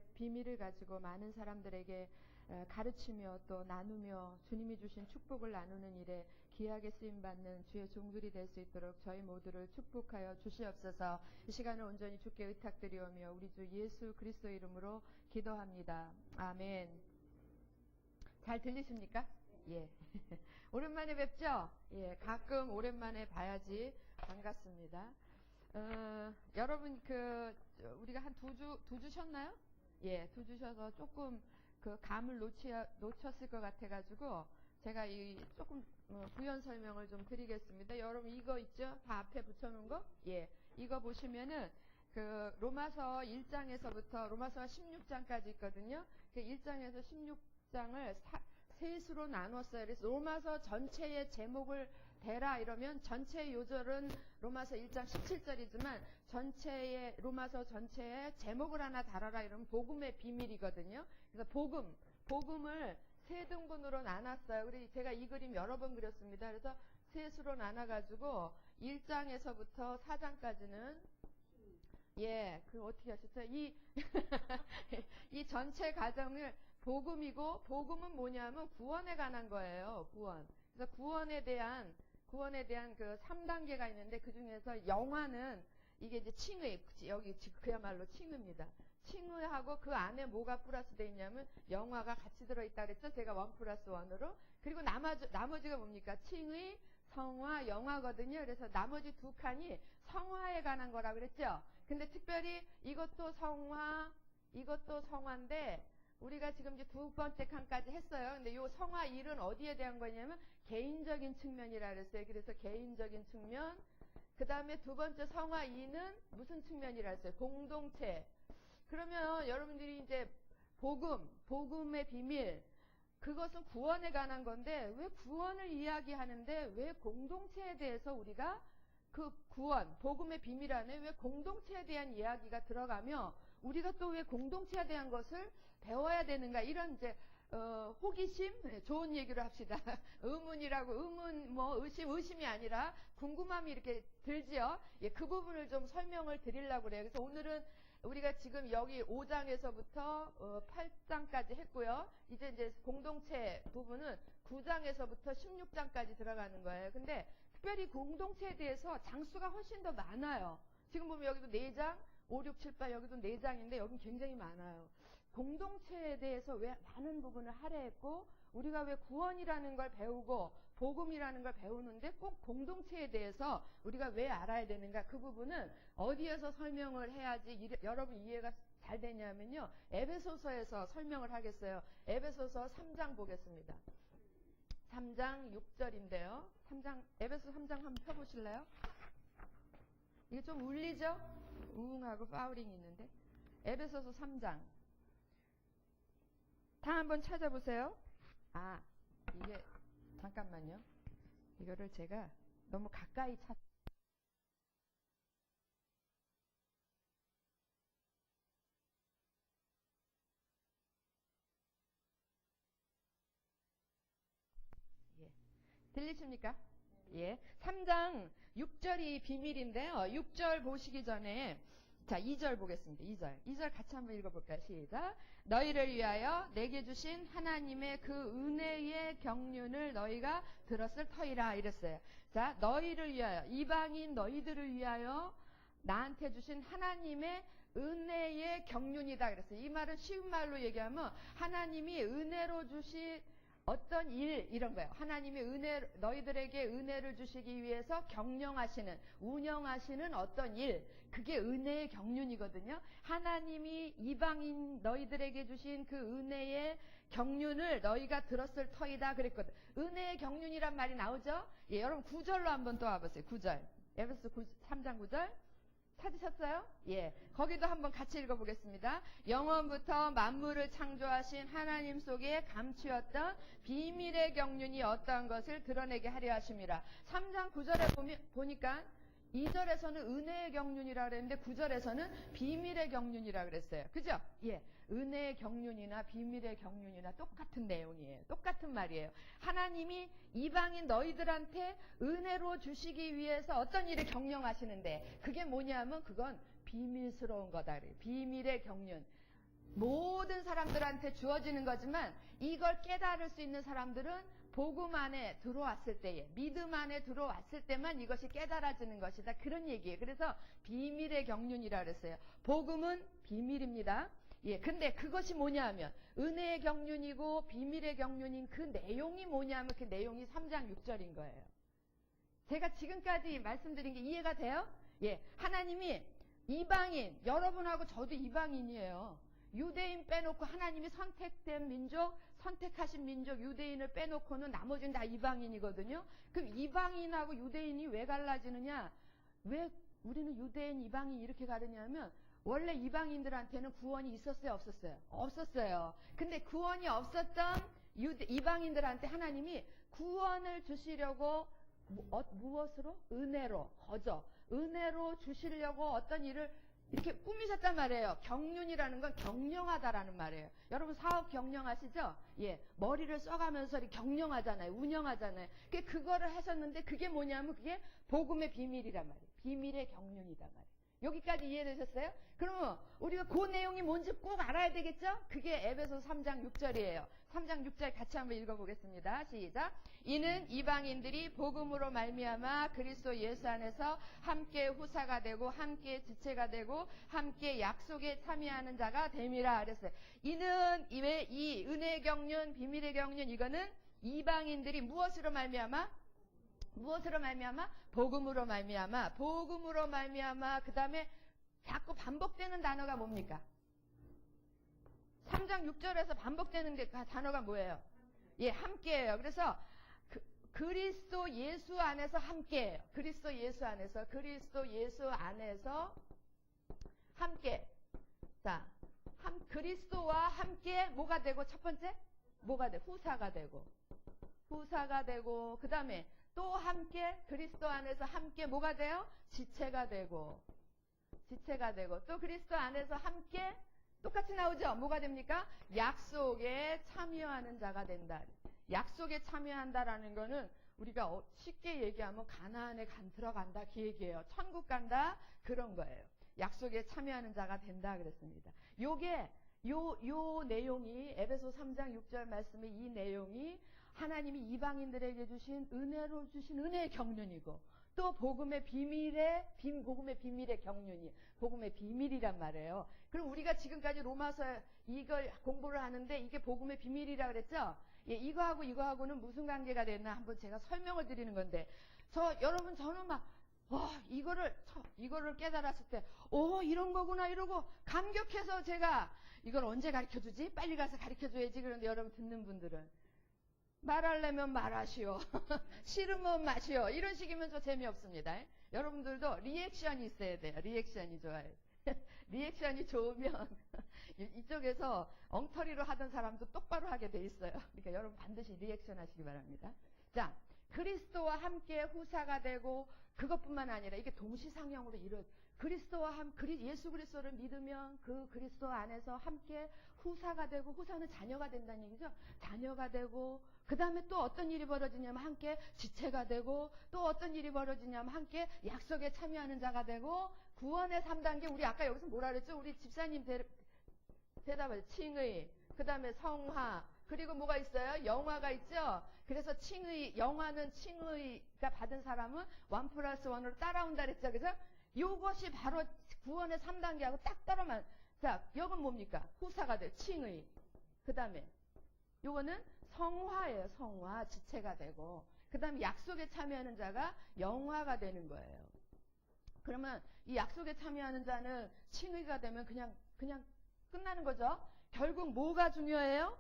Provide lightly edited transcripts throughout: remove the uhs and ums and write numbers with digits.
비밀을 가지고 많은 사람들에게 가르치며 또 나누며 주님이 주신 축복을 나누는 일에 귀하게 쓰임받는 주의 종들이 될 수 있도록 저희 모두를 축복하여 주시옵소서. 이 시간을 온전히 주께 의탁드리오며 우리 주 예수 그리스도 이름으로 기도합니다. 아멘. 잘 들리십니까? 예. 오랜만에 뵙죠? 예. 가끔 오랜만에 봐야지 반갑습니다. 여러분 우리가 한 두 주 쉬었나요? 예, 두 주 쉬어서 조금 그 감을 놓쳤을 것 같아가지고 제가 조금 부연 설명을 좀 드리겠습니다. 여러분 이거 있죠? 다 앞에 붙여놓은 거? 예, 이거 보시면은 그 로마서 1장에서부터 로마서 16장까지 있거든요. 그 1장에서 16장을 셋으로 나눴어요. 그래서 로마서 전체의 제목을 대라 이러면 전체 요절은 로마서 1장 17절이지만 로마서 전체의 제목을 하나 달아라 이러면 복음의 비밀이거든요. 그래서 복음을 세 등분으로 나눴어요. 그래서 제가 이 그림 여러 번 그렸습니다. 그래서 셋으로 나눠가지고 1장에서부터 4장까지는 예, 어떻게 하셨어요? 이 전체 과정을 복음이고, 복음은 뭐냐면 구원에 관한 거예요. 구원. 그래서 구원에 대한 그 3단계가 있는데 그 중에서 영화는 이게 이제 칭의, 여기 그야말로 칭의입니다. 칭의하고 그 안에 뭐가 플러스 되어 있냐면 영화가 같이 들어있다 그랬죠? 제가 1+1으로. 그리고 나머지가 뭡니까? 칭의, 성화, 영화거든요. 그래서 나머지 두 칸이 성화에 관한 거라 그랬죠? 근데 특별히 이것도 성화, 이것도 성화인데 우리가 지금 이제 두 번째 칸까지 했어요. 근데 요 성화 1은 어디에 대한 거냐면 개인적인 측면이라 그랬어요. 그래서 개인적인 측면. 그 다음에 두 번째 성화 2는 무슨 측면이라 했어요? 공동체. 그러면 여러분들이 이제 복음의 비밀, 그것은 구원에 관한 건데 왜 구원을 이야기하는데 왜 공동체에 대해서 우리가 그 구원, 복음의 비밀 안에 왜 공동체에 대한 이야기가 들어가며 우리가 또 왜 공동체에 대한 것을 배워야 되는가 이런 이제 호기심, 좋은 얘기로 합시다. 의심이 아니라 궁금함이 이렇게 들지요. 예, 그 부분을 좀 설명을 드리려고 그래요. 그래서 오늘은 우리가 지금 여기 5장에서부터 8장까지 했고요. 이제 공동체 부분은 9장에서부터 16장까지 들어가는 거예요. 근데 특별히 공동체에 대해서 장수가 훨씬 더 많아요. 지금 보면 여기도 4장, 5, 6, 7, 8 여기도 4장인데 여긴 굉장히 많아요. 공동체에 대해서 왜 많은 부분을 할애했고 우리가 왜 구원이라는 걸 배우고 복음이라는 걸 배우는데 꼭 공동체에 대해서 우리가 왜 알아야 되는가 그 부분은 어디에서 설명을 해야지 여러분 이해가 잘 되냐면요. 에베소서에서 설명을 하겠어요. 에베소서 3장 보겠습니다. 3장 6절인데요. 에베소 3장 한번 펴보실래요? 이게 좀 울리죠? 우웅하고 파우링이 있는데. 에베소서 3장. 다 한번 찾아보세요. 이게 잠깐만요. 이거를 제가 너무 가까이 예. 들리십니까? 예. 3장 6절이 비밀인데요. 6절 보시기 전에 자, 2절 보겠습니다. 2절 같이 한번 읽어볼까요? 시작. 너희를 위하여 내게 주신 하나님의 그 은혜의 경륜을 너희가 들었을 터이라 이랬어요. 자, 너희를 위하여 이방인 너희들을 위하여 나한테 주신 하나님의 은혜의 경륜이다 그랬어요. 이 말은 쉬운 말로 얘기하면 하나님이 은혜로 주신 어떤 일 이런 거예요. 하나님이 너희들에게 은혜를 주시기 위해서 운영하시는 어떤 일 그게 은혜의 경륜이거든요. 하나님이 이방인 너희들에게 주신 그 은혜의 경륜을 너희가 들었을 터이다 그랬거든. 은혜의 경륜이란 말이 나오죠. 예, 여러분 9절로 한번 또 와보세요. 9절 에베소 3장 9절 찾으셨어요? 예. 거기도 한번 같이 읽어보겠습니다. 영원부터 만물을 창조하신 하나님 속에 감추었던 비밀의 경륜이 어떠한 것을 드러내게 하려 하심이라. 3장 9절에 보니까 2절에서는 은혜의 경륜이라 그랬는데 9절에서는 비밀의 경륜이라 그랬어요. 그죠? 예. 은혜의 경륜이나 비밀의 경륜이나 똑같은 내용이에요. 똑같은 말이에요. 하나님이 이방인 너희들한테 은혜로 주시기 위해서 어떤 일을 경영하시는데 그게 뭐냐면 그건 비밀스러운 거다. 비밀의 경륜. 모든 사람들한테 주어지는 거지만 이걸 깨달을 수 있는 사람들은 복음 안에 들어왔을 때에, 믿음 안에 들어왔을 때만 이것이 깨달아지는 것이다. 그런 얘기예요. 그래서 비밀의 경륜이라 그랬어요. 복음은 비밀입니다. 예, 근데 그것이 뭐냐 하면 은혜의 경륜이고 비밀의 경륜인 그 내용이 뭐냐 하면 그 내용이 3장 6절인 거예요. 제가 지금까지 말씀드린 게 이해가 돼요? 예, 하나님이 이방인, 여러분하고 저도 이방인이에요. 유대인 빼놓고 하나님이 선택된 민족, 선택하신 민족 유대인을 빼놓고는 나머지는 다 이방인이거든요. 그럼 이방인하고 유대인이 왜 갈라지느냐? 왜 우리는 유대인, 이방인 이렇게 가르냐면 원래 이방인들한테는 구원이 있었어요, 없었어요? 없었어요. 근데 구원이 없었던 이방인들한테 하나님이 구원을 주시려고 무엇으로? 은혜로, 은혜로 주시려고 어떤 일을 이렇게 꾸미셨단 말이에요. 경륜이라는 건 경영하다라는 말이에요. 여러분 사업 경영하시죠? 예, 머리를 써가면서 경영하잖아요. 운영하잖아요. 그거를 하셨는데 그게 뭐냐면 그게 복음의 비밀이란 말이에요. 비밀의 경륜이란 말이에요. 여기까지 이해되셨어요? 그러면 우리가 그 내용이 뭔지 꼭 알아야 되겠죠? 그게 에베소서 3장 6절이에요. 3장 6절 같이 한번 읽어보겠습니다. 시작. 이는 이방인들이 복음으로 말미암아 그리스도 예수 안에서 함께 후사가 되고 함께 지체가 되고 함께 약속에 참여하는 자가 됨이라 그랬어요. 이는 이 은혜의 경륜, 비밀의 경륜 이거는 이방인들이 무엇으로 말미암아? 무엇으로 말미암아? 복음으로 말미암아. 복음으로 말미암아. 그 다음에 자꾸 반복되는 단어가 뭡니까? 3장 6절에서 반복되는 게 단어가 뭐예요? 예, 함께예요. 그래서 그리스도 예수 안에서 함께예요. 그리스도 예수 안에서 함께. 자, 그리스도와 함께 뭐가 되고 첫 번째? 뭐가 돼? 후사가 되고 그 다음에 또 함께 그리스도 안에서 함께 뭐가 돼요? 지체가 되고 또 그리스도 안에서 함께 똑같이 나오죠? 뭐가 됩니까? 약속에 참여하는 자가 된다. 약속에 참여한다라는 거는 우리가 쉽게 얘기하면 가나안에 들어간다 그 얘기예요. 천국 간다 그런 거예요. 약속에 참여하는 자가 된다 그랬습니다. 요게 요 내용이 에베소 3장 6절 말씀의 이 내용이 하나님이 이방인들에게 주신 은혜로 주신 은혜의 경륜이고 또 복음의 비밀의 경륜이 복음의 비밀이란 말이에요. 그럼 우리가 지금까지 로마서 이걸 공부를 하는데 이게 복음의 비밀이라 그랬죠? 예, 이거하고는 무슨 관계가 되나 한번 제가 설명을 드리는 건데 여러분 저는 막 이거를 깨달았을 때 이런 거구나 이러고 감격해서 제가 이걸 언제 가르쳐주지? 빨리 가서 가르쳐줘야지. 그런데 여러분 듣는 분들은 말하려면 말하시오. 싫으면 마시오. 이런 식이면 좀 재미없습니다. 여러분들도 리액션이 있어야 돼요. 리액션이 좋아요. 리액션이 좋으면 이쪽에서 엉터리로 하던 사람도 똑바로 하게 돼 있어요. 그러니까 여러분 반드시 리액션 하시기 바랍니다. 자, 그리스도와 함께 후사가 되고 그것뿐만 아니라 이게 동시상형으로 예수 그리스도를 믿으면 그 그리스도 안에서 함께 후사가 되고 후사는 자녀가 된다는 얘기죠. 자녀가 되고 그 다음에 또 어떤 일이 벌어지냐면 함께 지체가 되고 또 어떤 일이 벌어지냐면 함께 약속에 참여하는 자가 되고 구원의 3단계 우리 아까 여기서 뭐라 그랬죠? 우리 집사님 대답을 칭의 그 다음에 성화 그리고 뭐가 있어요? 영화가 있죠? 그래서 영화는 칭의가 받은 사람은 1+1으로 따라온다 그랬죠? 그래서 요것이 바로 구원의 3단계하고 딱 떨어만. 자, 이건 뭡니까? 후사가 돼. 칭의. 그 다음에 요거는 성화예요. 성화. 지체가 되고. 그 다음에 약속에 참여하는 자가 영화가 되는 거예요. 그러면 이 약속에 참여하는 자는 칭의가 되면 그냥 끝나는 거죠. 결국 뭐가 중요해요?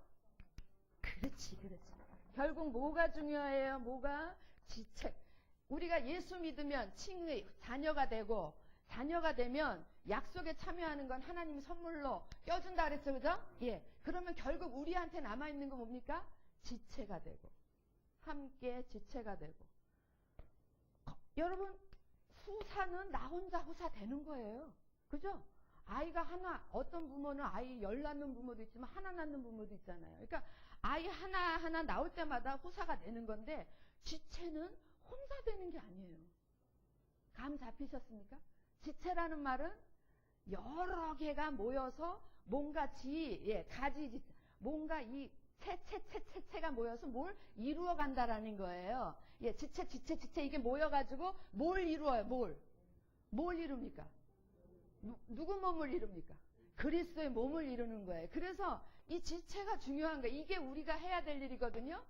그렇지. 결국 뭐가 중요해요? 지체. 우리가 예수 믿으면 칭의, 자녀가 되면 약속에 참여하는 건 하나님이 선물로 껴준다 그랬죠, 그죠? 예. 그러면 결국 우리한테 남아있는 건 뭡니까? 지체가 되고. 함께 지체가 되고. 여러분, 후사는 나 혼자 후사 되는 거예요. 그죠? 아이가 어떤 부모는 아이 10 낳는 부모도 있지만 하나 낳는 부모도 있잖아요. 그러니까 아이 하나 나올 때마다 후사가 되는 건데, 지체는 혼자 되는 게 아니에요. 감 잡히셨습니까? 지체라는 말은 여러 개가 모여서 뭔가 가지 지체, 뭔가 이 채가 모여서 뭘 이루어 간다라는 거예요. 지체 이게 모여가지고 뭘 이루어요? 뭘 이룹니까? 누구 몸을 이룹니까? 그리스도의 몸을 이루는 거예요. 그래서 이 지체가 중요한 거예요. 이게 우리가 해야 될 일이거든요.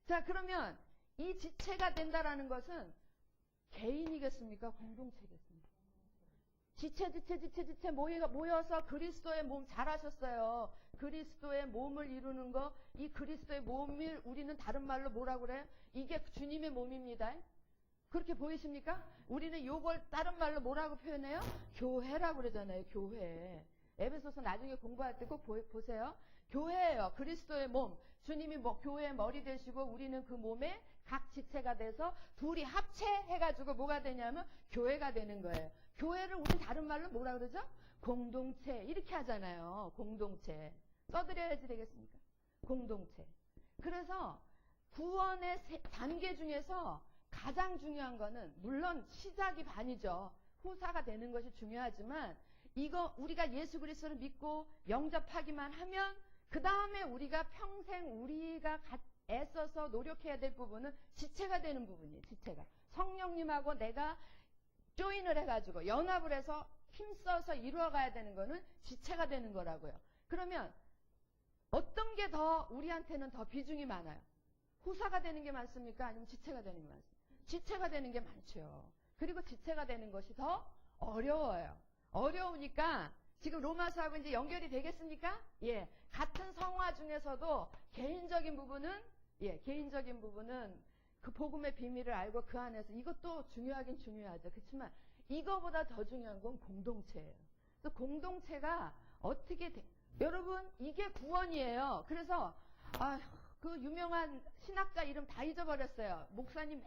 자, 그러면 이 지체가 된다라는 것은 개인이겠습니까? 공동체겠습니까? 지체 모여서 그리스도의 몸 잘하셨어요. 그리스도의 몸을 이루는 거, 이 그리스도의 몸을 우리는 다른 말로 뭐라고 그래요? 이게 주님의 몸입니다. 그렇게 보이십니까? 우리는 요걸 다른 말로 뭐라고 표현해요? 교회라고 그러잖아요. 교회. 에베소서 나중에 공부할 때 꼭 보세요. 교회예요. 그리스도의 몸. 주님이 교회의 머리 되시고 우리는 그 몸에 각 지체가 돼서 둘이 합체해가지고 뭐가 되냐면 교회가 되는 거예요. 교회를 우리 다른 말로 뭐라 그러죠? 공동체. 이렇게 하잖아요. 공동체. 써드려야지 되겠습니까? 공동체. 그래서 구원의 단계 중에서 가장 중요한 거는 물론 시작이 반이죠. 후사가 되는 것이 중요하지만 이거 우리가 예수 그리스도를 믿고 영접하기만 하면 그 다음에 우리가 평생 우리가 애써서 노력해야 될 부분은 지체가 되는 부분이에요. 지체가. 성령님하고 내가 조인을 해가지고 연합을 해서 힘써서 이루어가야 되는 거는 지체가 되는 거라고요. 그러면 어떤 게 더 우리한테는 더 비중이 많아요? 후사가 되는 게 많습니까? 아니면 지체가 되는 게 많습니까? 지체가 되는 게 많죠. 그리고 지체가 되는 것이 더 어려워요. 어려우니까 지금 로마서하고 이제 연결이 되겠습니까? 예. 같은 성화 중에서도 개인적인 부분은 그 복음의 비밀을 알고 그 안에서 이것도 중요하긴 중요하죠. 그렇지만 이거보다 더 중요한 건 공동체예요. 그래서 공동체가 어떻게 여러분 이게 구원이에요. 그래서 그 유명한 신학자 이름 다 잊어버렸어요. 목사님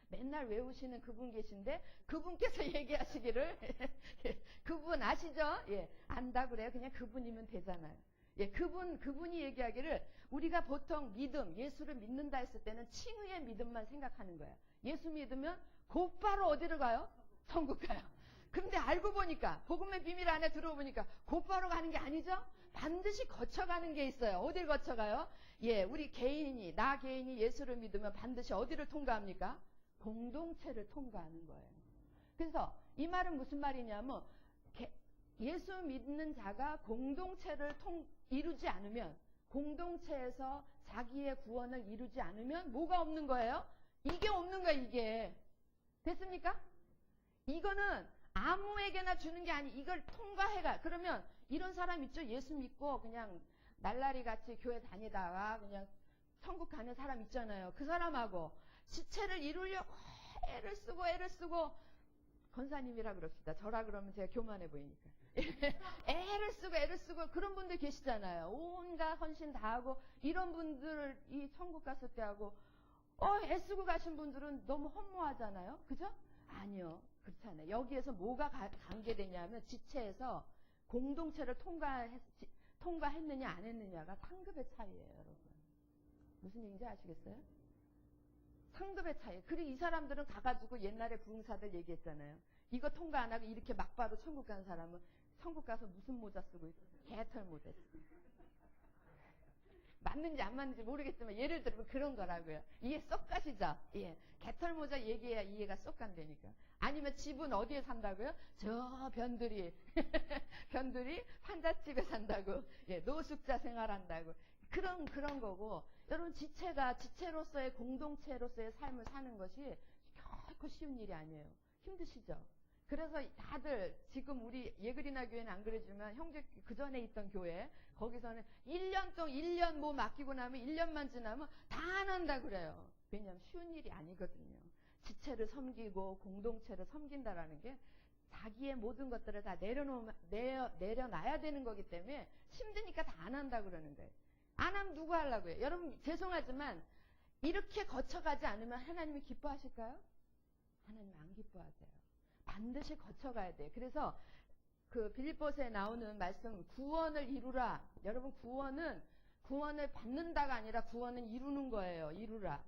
맨날 외우시는 그분 계신데 그분께서 얘기하시기를 그분 아시죠? 예, 안다 그래요. 그냥 그분이면 되잖아요. 예, 그분이 얘기하기를 우리가 보통 믿음, 예수를 믿는다 했을 때는 칭의의 믿음만 생각하는 거예요. 예수 믿으면 곧바로 어디로 가요? 천국 가요. 근데 알고 보니까 복음의 비밀 안에 들어보니까 곧바로 가는 게 아니죠? 반드시 거쳐가는 게 있어요. 어딜 거쳐가요? 예, 우리 나 개인이 예수를 믿으면 반드시 어디를 통과합니까? 공동체를 통과하는 거예요. 그래서 이 말은 무슨 말이냐면 예수 믿는 자가 공동체를 이루지 않으면 공동체에서 자기의 구원을 이루지 않으면 뭐가 없는 거예요? 이게 없는 거예요. 이게. 됐습니까? 이거는 아무에게나 주는 게 아니 이걸 통과해가. 그러면 이런 사람 있죠? 예수 믿고 그냥 날라리 같이 교회 다니다가 그냥 천국 가는 사람 있잖아요. 그 사람하고 지체를 이루려고 애를 쓰고 권사님이라 그럽시다. 저라 그러면 제가 교만해 보이니까. 애를 쓰고 그런 분들 계시잖아요. 온갖 헌신 다 하고 이런 분들 이 천국 갔을 때 하고 애쓰고 가신 분들은 너무 허무하잖아요. 그죠? 아니요. 그렇지 않아요. 여기에서 뭐가 관계되냐면 지체에서 공동체를 통과했느냐 안 했느냐가 상급의 차이예요. 여러분. 무슨 얘기인지 아시겠어요? 상급의 차이. 그리고 이 사람들은 가가지고 옛날에 부흥사들 얘기했잖아요. 이거 통과 안 하고 이렇게 막바로 천국 간 사람은 천국 가서 무슨 모자 쓰고 있어요? 개털 모자 쓰고. 맞는지 안 맞는지 모르겠지만 예를 들면 그런 거라고요. 이해 쏙 가시죠? 예. 개털 모자 얘기해야 이해가 쏙 간다니까. 아니면 집은 어디에 산다고요? 저 변두리 환자집에 산다고. 예, 노숙자 생활한다고. 그런 거고. 여러분 지체로서의 공동체로서의 삶을 사는 것이 결코 쉬운 일이 아니에요. 힘드시죠? 그래서 다들 지금 우리 예그리나 교회는 안 그러지만 형제 그 전에 있던 교회 거기서는 1년 뭐 맡기고 나면 1년만 지나면 다 안 한다 그래요. 왜냐하면 쉬운 일이 아니거든요. 지체를 섬기고 공동체를 섬긴다라는 게 자기의 모든 것들을 다 내려놔야 되는 거기 때문에 힘드니까 다 안 한다 그러는 거예요. 안 하면 누구 하려고요? 여러분 죄송하지만 이렇게 거쳐가지 않으면 하나님이 기뻐하실까요? 하나님 안 기뻐하세요. 반드시 거쳐가야 돼요. 그래서 그 빌립보서에 나오는 말씀 구원을 이루라. 여러분 구원을 받는다가 아니라 구원은 이루는 거예요. 이루라.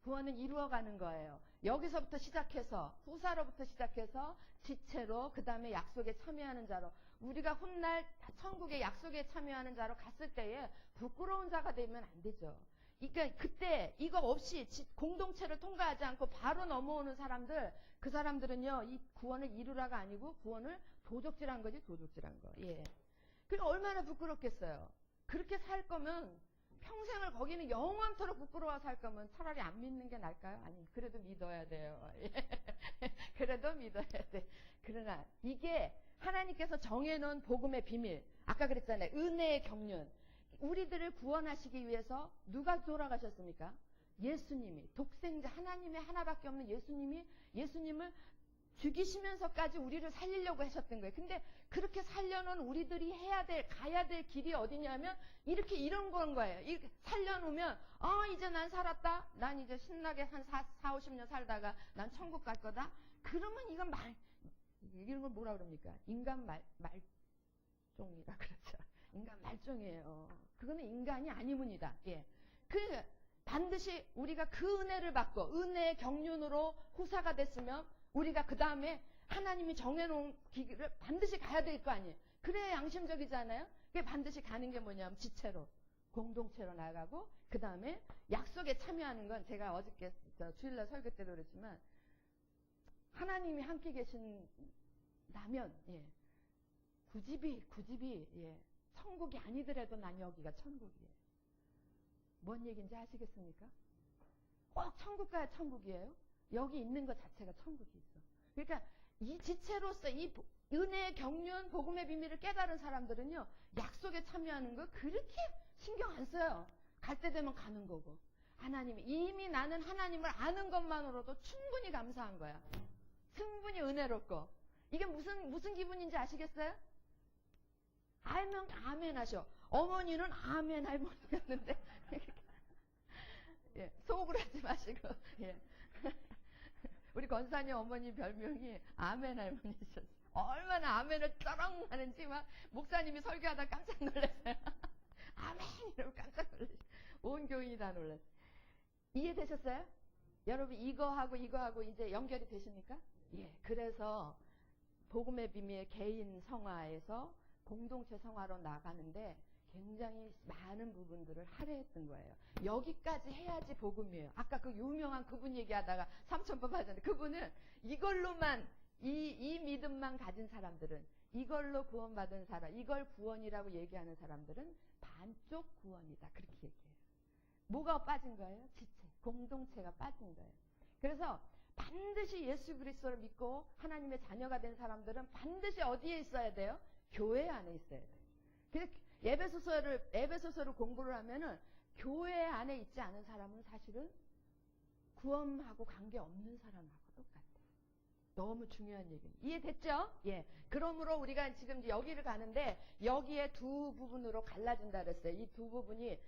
구원은 이루어가는 거예요. 여기서부터 시작해서 후사로부터 시작해서 지체로 그 다음에 약속에 참여하는 자로 우리가 훗날 천국의 약속에 참여하는 자로 갔을 때에 부끄러운 자가 되면 안 되죠. 그러니까 그때 이거 없이 공동체를 통과하지 않고 바로 넘어오는 사람들, 그 사람들은요, 이 구원을 이루라가 아니고 구원을 도적질한 거지, 도적질한 거. 예. 그러니까 얼마나 부끄럽겠어요. 그렇게 살 거면 평생을 거기는 영원토록 부끄러워 살 거면 차라리 안 믿는 게 나을까요? 아니, 그래도 믿어야 돼요. 예. 그래도 믿어야 돼. 그러나 이게 하나님께서 정해놓은 복음의 비밀. 아까 그랬잖아요. 은혜의 경륜. 우리들을 구원하시기 위해서 누가 돌아가셨습니까? 예수님이. 독생자 하나님의 하나밖에 없는 예수님을 죽이시면서까지 우리를 살리려고 하셨던 거예요. 근데 그렇게 살려놓은 우리들이 가야 될 길이 어디냐면 이런 건 거예요. 이렇게 살려놓으면 이제 난 살았다. 난 이제 신나게 한 40-50년 살다가 난 천국 갈 거다. 그러면 이건 이런 걸 뭐라 그럽니까? 인간 말종이라 그러죠. 인간 말종이에요. 그거는 인간이 아니문이다. 예. 반드시 우리가 그 은혜를 받고 은혜의 경륜으로 후사가 됐으면 우리가 그 다음에 하나님이 정해놓은 길을 반드시 가야 될 거 아니에요. 그래야 양심적이잖아요. 그게 반드시 가는 게 뭐냐면 지체로, 공동체로 나가고 그 다음에 약속에 참여하는 건 제가 어저께 주일날 설교 때도 그랬지만 하나님이 함께 계신다면 구집이 천국이 아니더라도 난 여기가 천국이에요. 뭔 얘기인지 아시겠습니까? 꼭 천국 가야 천국이에요. 여기 있는 것 자체가 천국이 있어. 그러니까 이 지체로서 이 은혜의 경륜, 복음의 비밀을 깨달은 사람들은요, 약속에 참여하는 거 그렇게 신경 안 써요. 갈 때 되면 가는 거고. 이미 나는 하나님을 아는 것만으로도 충분히 감사한 거야. 충분히 은혜롭고. 이게 무슨 기분인지 아시겠어요? 알면 아멘 하셔. 어머니는 아멘 할머니였는데. 예, 속으로 하지 마시고. 예. 우리 권사님 어머니 별명이 아멘 할머니셨어요. 얼마나 아멘을 떠렁 하는지 막 목사님이 설교하다 깜짝 놀랐어요. 아멘 이러고 깜짝 놀랐어요. 온 교인이 다 놀랐어요. 이해되셨어요? 여러분 이거하고 이제 연결이 되십니까? 예. 그래서 복음의 비밀 개인 성화에서 공동체 성화로 나가는데 굉장히 많은 부분들을 할애했던 거예요. 여기까지 해야지 복음이에요. 아까 그 유명한 그분 얘기하다가 3,000번 하잖아요. 그분은 이걸로만 이 믿음만 가진 사람들은, 이걸로 구원받은 사람, 이걸 구원이라고 얘기하는 사람들은 반쪽 구원이다. 그렇게 얘기해요. 뭐가 빠진 거예요? 지체, 공동체가 빠진 거예요. 그래서 반드시 예수 그리스도를 믿고 하나님의 자녀가 된 사람들은 반드시 어디에 있어야 돼요? 교회 안에 있어야 돼요. 그래서 에베소서를 공부를 하면은 교회 안에 있지 않은 사람은 사실은 구원하고 관계없는 사람하고 똑같아요. 너무 중요한 얘기입니다. 이해됐죠? 예. 그러므로 우리가 지금 이제 여기를 가는데 여기에 두 부분으로 갈라진다 그랬어요. 이 두 부분이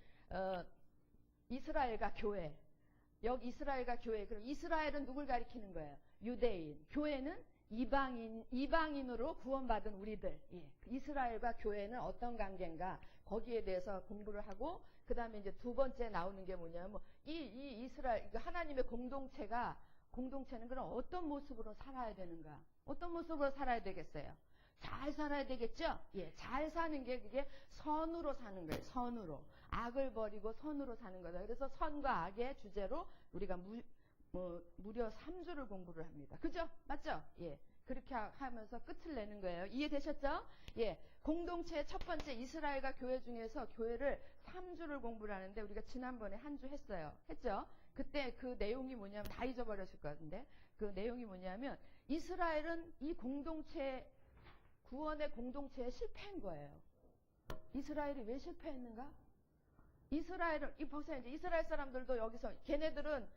이스라엘과 교회. 여기 이스라엘과 교회. 그럼 이스라엘은 누굴 가리키는 거예요? 유대인. 교회는 이방인으로 구원받은 우리들. 예. 공동체와 교회는 어떤 관계인가? 거기에 대해서 공부를 하고, 그 다음에 이제 두 번째 나오는 게 뭐냐면, 이 이스라엘, 하나님의 공동체는 그럼 어떤 모습으로 살아야 되는가? 어떤 모습으로 살아야 되겠어요? 잘 살아야 되겠죠? 예. 잘 사는 게 그게 선으로 사는 거예요. 선으로. 악을 버리고 선으로 사는 거다. 그래서 선과 악의 주제로 우리가 무려 3주를 공부를 합니다. 그죠? 맞죠? 예. 그렇게 하면서 끝을 내는 거예요. 이해되셨죠? 예. 공동체의 첫 번째 이스라엘과 교회 중에서 교회를 3주를 공부를 하는데 우리가 지난번에 한 주 했어요. 했죠? 그때 그 내용이 뭐냐면 다 잊어버렸을 것 같은데 그 내용이 뭐냐면 이스라엘은 이 구원의 공동체에 실패한 거예요. 이스라엘이 왜 실패했는가? 보세요. 이제 이스라엘 사람들도 여기서 걔네들은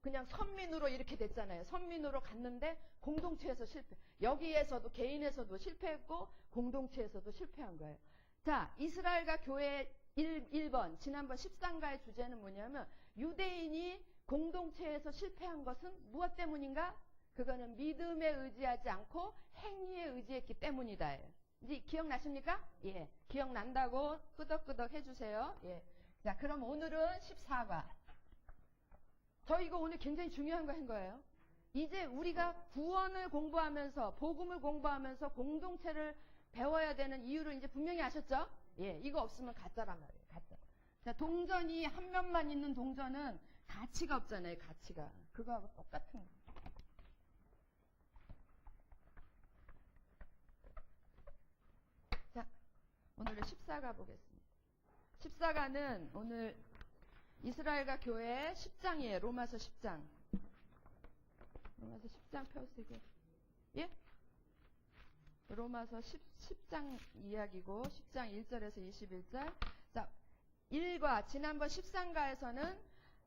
그냥 선민으로 이렇게 됐잖아요. 선민으로 갔는데 공동체에서 실패. 여기에서도 개인에서도 실패했고 공동체에서도 실패한 거예요. 자, 이스라엘과 교회 1번 지난번 13가의 주제는 뭐냐면 유대인이 공동체에서 실패한 것은 무엇 때문인가? 그거는 믿음에 의지하지 않고 행위에 의지했기 때문이다. 이제 기억나십니까? 예. 기억난다고 끄덕끄덕 해주세요. 예. 자, 그럼 오늘은 14과. 저 이거 오늘 굉장히 중요한 거 한 거예요. 이제 우리가 구원을 공부하면서 복음을 공부하면서 공동체를 배워야 되는 이유를 이제 분명히 아셨죠? 예, 이거 없으면 가짜란 말이에요. 가짜. 자, 동전이 한 면만 있는 동전은 가치가 없잖아요. 가치가. 그거하고 똑같은 거. 자, 오늘은 14가 보겠습니다. 14가는 오늘 이스라엘과 교회의 10장이에요. 로마서 10장. 로마서 10장 펴시고. 예? 로마서 10장 이야기고 10장 1절에서 21절. 자, 1과 지난번 13가에서는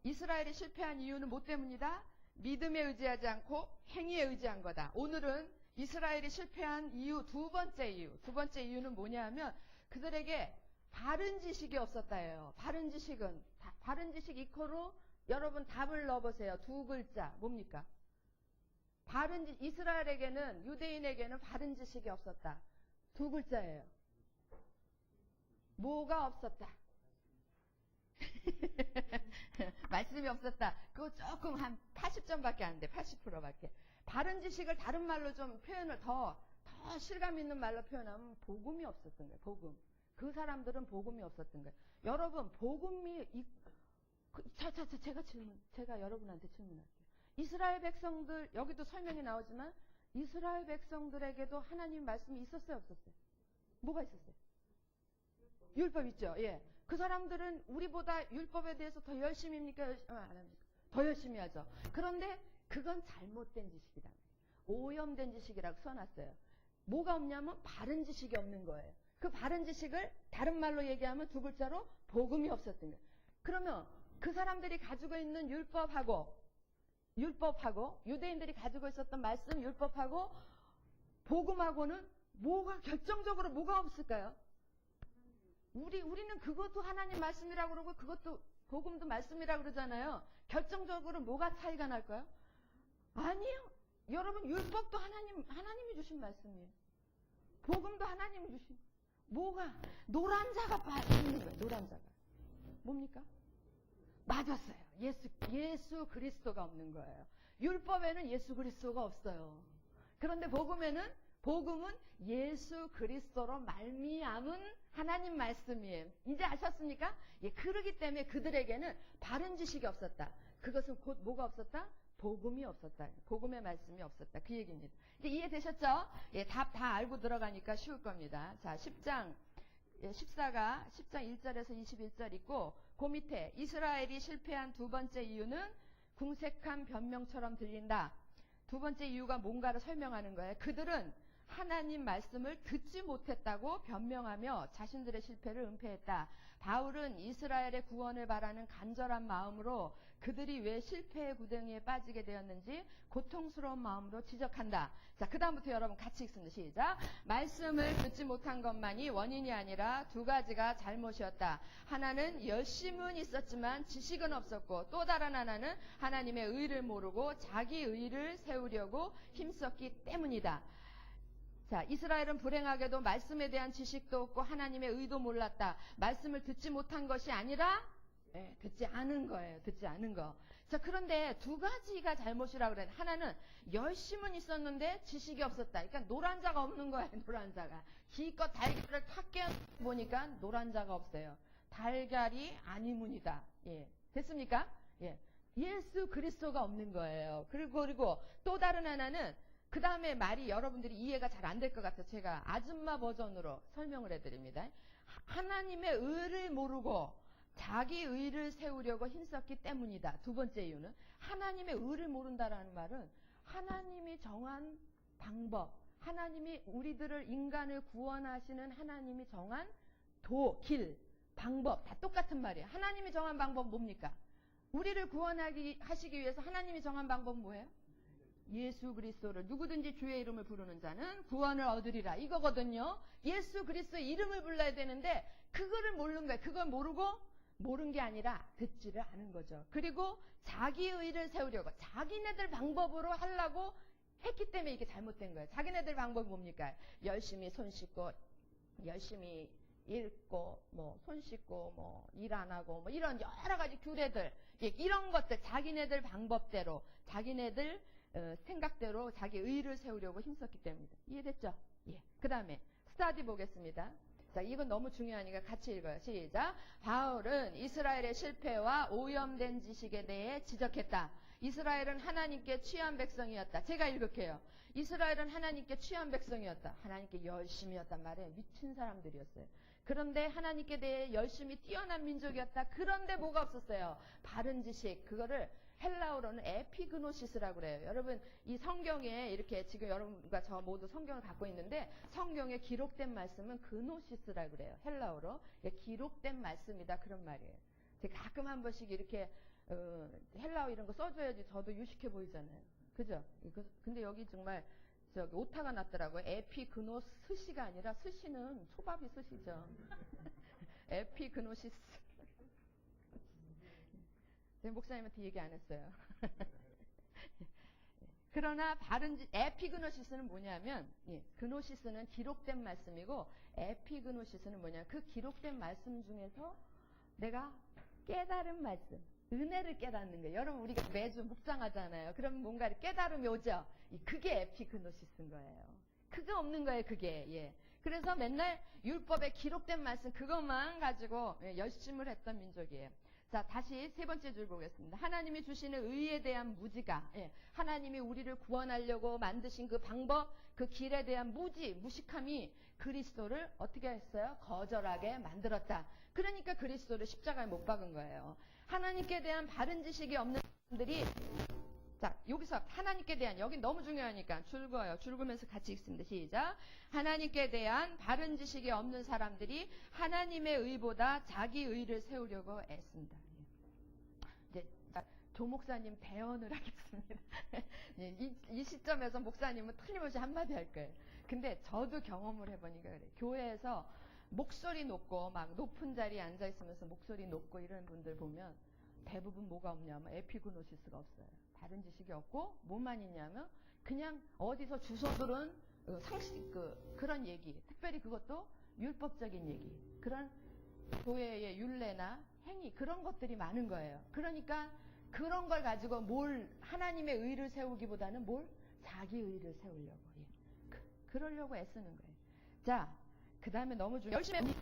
이스라엘이 실패한 이유는 뭐 때문이다? 믿음에 의지하지 않고 행위에 의지한 거다. 오늘은 이스라엘이 실패한 이유 두 번째 이유는 뭐냐 하면 그들에게 바른 지식이 없었다예요. 바른 지식 이코로 여러분 답을 넣어보세요. 두 글자 뭡니까? 이스라엘에게는 유대인에게는 바른 지식이 없었다. 두 글자예요. 뭐가 없었다? 말씀이 없었다. 그거 조금 한 80점밖에 안 돼. 80%밖에. 바른 지식을 다른 말로 좀 표현을 더 실감 있는 말로 표현하면 복음이 없었던 거예요. 복음. 그 사람들은 복음이 없었던 거예요. 여러분 복음이 제가 여러분한테 질문할게요. 이스라엘 백성들 여기도 설명이 나오지만 이스라엘 백성들에게도 하나님 말씀이 있었어요, 없었어요? 뭐가 있었어요? 율법 있죠. 예. 그 사람들은 우리보다 율법에 대해서 더 열심입니까? 안 합니까? 더 열심히 하죠. 그런데 그건 잘못된 지식이다. 오염된 지식이라고 써놨어요. 뭐가 없냐면 바른 지식이 없는 거예요. 그 바른 지식을 다른 말로 얘기하면 두 글자로 복음이 없었던 거예요. 그러면 그 사람들이 가지고 있는 율법하고 유대인들이 가지고 있었던 말씀 율법하고 복음하고는 결정적으로 뭐가 없을까요? 우리는 그것도 하나님 말씀이라고 그러고 그것도 복음도 말씀이라고 그러잖아요. 결정적으로 뭐가 차이가 날까요? 아니요. 여러분 율법도 하나님이 주신 말씀이에요. 복음도 하나님이 주신. 뭐가 노란 자가 빠지는 거예요. 노란 자가. 뭡니까? 맞았어요. 예수 그리스도가 없는 거예요. 율법에는 예수 그리스도가 없어요. 그런데 복음은 예수 그리스도로 말미암은 하나님 말씀이에요. 이제 아셨습니까? 예, 그러기 때문에 그들에게는 바른 지식이 없었다. 그것은 곧 뭐가 없었다? 복음이 없었다. 복음의 말씀이 없었다. 그 얘기입니다. 이제 이해되셨죠? 예, 답 다 알고 들어가니까 쉬울 겁니다. 자, 10장 14가 10장 1절에서 21절 있고 그 밑에 이스라엘이 실패한 두 번째 이유는 궁색한 변명처럼 들린다. 두 번째 이유가 뭔가를 설명하는 거예요. 그들은 하나님 말씀을 듣지 못했다고 변명하며 자신들의 실패를 은폐했다. 바울은 이스라엘의 구원을 바라는 간절한 마음으로 그들이 왜 실패의 구덩이에 빠지게 되었는지 고통스러운 마음으로 지적한다. 자, 그 다음부터 여러분 같이 읽습니다. 시작. 말씀을 듣지 못한 것만이 원인이 아니라 두 가지가 잘못이었다. 하나는 열심은 있었지만 지식은 없었고 또 다른 하나는 하나님의 의를 모르고 자기 의를 세우려고 힘썼기 때문이다. 자, 이스라엘은 불행하게도 말씀에 대한 지식도 없고 하나님의 의도 몰랐다. 말씀을 듣지 못한 것이 아니라 듣지 않은 거예요. 듣지 않은 거. 자, 그런데 두 가지가 잘못이라고 그래. 하나는 열심은 있었는데 지식이 없었다. 그러니까 노란자가 없는 거예요. 노란자가. 기껏 달걀을 탁 깨보니까 노란자가 없어요. 달걀이 아니문이다. 예, 됐습니까? 예, 예수 그리스도가 없는 거예요. 그리고 또 다른 하나는 그 다음에 말이 여러분들이 이해가 잘 안 될 것 같아요. 제가 아줌마 버전으로 설명을 해드립니다. 하나님의 의를 모르고 자기 의를 세우려고 힘썼기 때문이다. 두 번째 이유는 하나님의 의를 모른다라는 말은 하나님이 정한 방법, 하나님이 우리들을 인간을 구원하시는 하나님이 정한 길, 방법 다 똑같은 말이에요. 하나님이 정한 방법 뭡니까? 우리를 하시기 위해서 하나님이 정한 방법 뭐예요? 예수 그리스도를 누구든지 주의 이름을 부르는 자는 구원을 얻으리라 이거거든요. 예수 그리스도의 이름을 불러야 되는데 그거를 모르는 거예요. 그걸 모른 게 아니라 듣지를 않은 거죠. 그리고 자기 의를 세우려고 자기네들 방법으로 하려고 했기 때문에 이게 잘못된 거예요. 자기네들 방법이 뭡니까? 열심히 손 씻고 열심히 읽고 손 씻고 일 안 하고 이런 여러 가지 규례들 이런 것들 자기네들 방법대로 자기네들 생각대로 자기 의를 세우려고 힘썼기 때문입니다. 이해됐죠? 예. 그 다음에 스타디 보겠습니다. 자, 이건 너무 중요하니까 같이 읽어요. 시작. 바울은 이스라엘의 실패와 오염된 지식에 대해 지적했다. 이스라엘은 하나님께 취한 백성이었다. 제가 읽을게요. 이스라엘은 하나님께 취한 백성이었다. 하나님께 열심이었단 말이에요. 미친 사람들이었어요. 그런데 하나님께 대해 열심히 뛰어난 민족이었다. 그런데 뭐가 없었어요? 바른 지식. 그거를 헬라어로는 에피그노시스라고 그래요. 여러분 이 성경에 이렇게 지금 여러분과 저 모두 성경을 갖고 있는데 성경에 기록된 말씀은 그노시스라고 그래요. 헬라어로. 기록된 말씀이다. 그런 말이에요. 제가 가끔 한 번씩 이렇게 헬라어 이런 거 써줘야지 저도 유식해 보이잖아요. 그죠? 근데 여기 정말 저기 오타가 났더라고요. 에피그노스시가 아니라 스시는 초밥이 스시죠. 에피그노시스. 목사님한테 얘기 안 했어요. 그러나 에피그노시스는 뭐냐면, 그노시스는 기록된 말씀이고, 에피그노시스는 뭐냐, 그 기록된 말씀 중에서 내가 깨달은 말씀, 은혜를 깨닫는 거예요. 여러분 우리가 매주 묵상하잖아요. 그럼 뭔가 깨달음이 오죠. 그게 에피그노시스인 거예요. 그거 없는 거예요. 그게. 예. 그래서 맨날 율법에 기록된 말씀 그것만 가지고 열심을 했던 민족이에요. 자, 다시 세 번째 줄 보겠습니다. 하나님이 주시는 의에 대한 무지가, 하나님이 우리를 구원하려고 만드신 그 방법, 그 길에 대한 무식함이 그리스도를 어떻게 했어요? 거절하게 만들었다. 그러니까 그리스도를 십자가에 못 박은 거예요. 하나님께 대한 바른 지식이 없는 사람들이, 자, 여기서 하나님께 대한, 여기 너무 중요하니까 줄거요. 줄으면서 같이 읽습니다. 시작. 하나님께 대한 바른 지식이 없는 사람들이 하나님의 의보다 자기 의를 세우려고 애쓴다. 이제 조 목사님 대언을 하겠습니다. 이 시점에서 목사님은 틀림없이 한마디 할 거예요. 근데 저도 경험을 해보니까 그래요. 교회에서 목소리 높고 막 높은 자리에 앉아 있으면서 목소리 높고 이런 분들 보면 대부분 뭐가 없냐면 에피그노시스가 없어요. 다른 지식이 없고 뭐만 있냐면 그냥 어디서 주워 들은 상식 그런 얘기, 특별히 그것도 율법적인 얘기, 그런 교회의 율례나 행위 그런 것들이 많은 거예요. 그러니까 그런 걸 가지고 뭘 하나님의 의를 세우기보다는 뭘 자기 의를 세우려고 그러려고 애쓰는 거예요. 자, 그 다음에 너무 열심히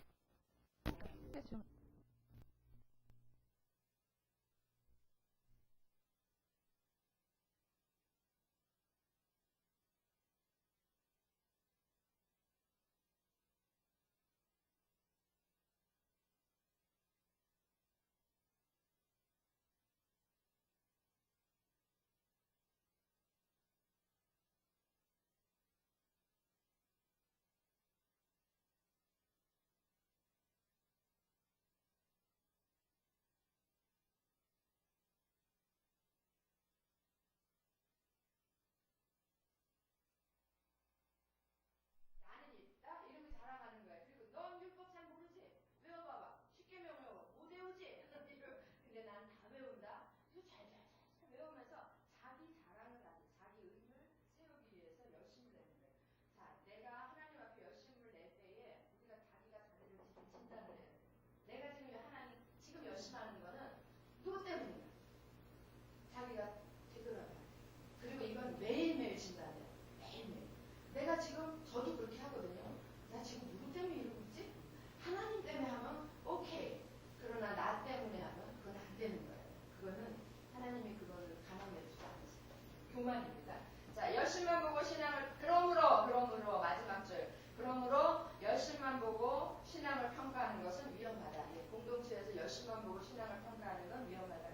교만입니다. 자, 열심만 보고 신앙을 그러므로 마지막 줄. 그러므로 열심만 보고 신앙을 평가하는 것은 위험하다. 공동체에서 열심만 보고 신앙을 평가하는 건 위험하다.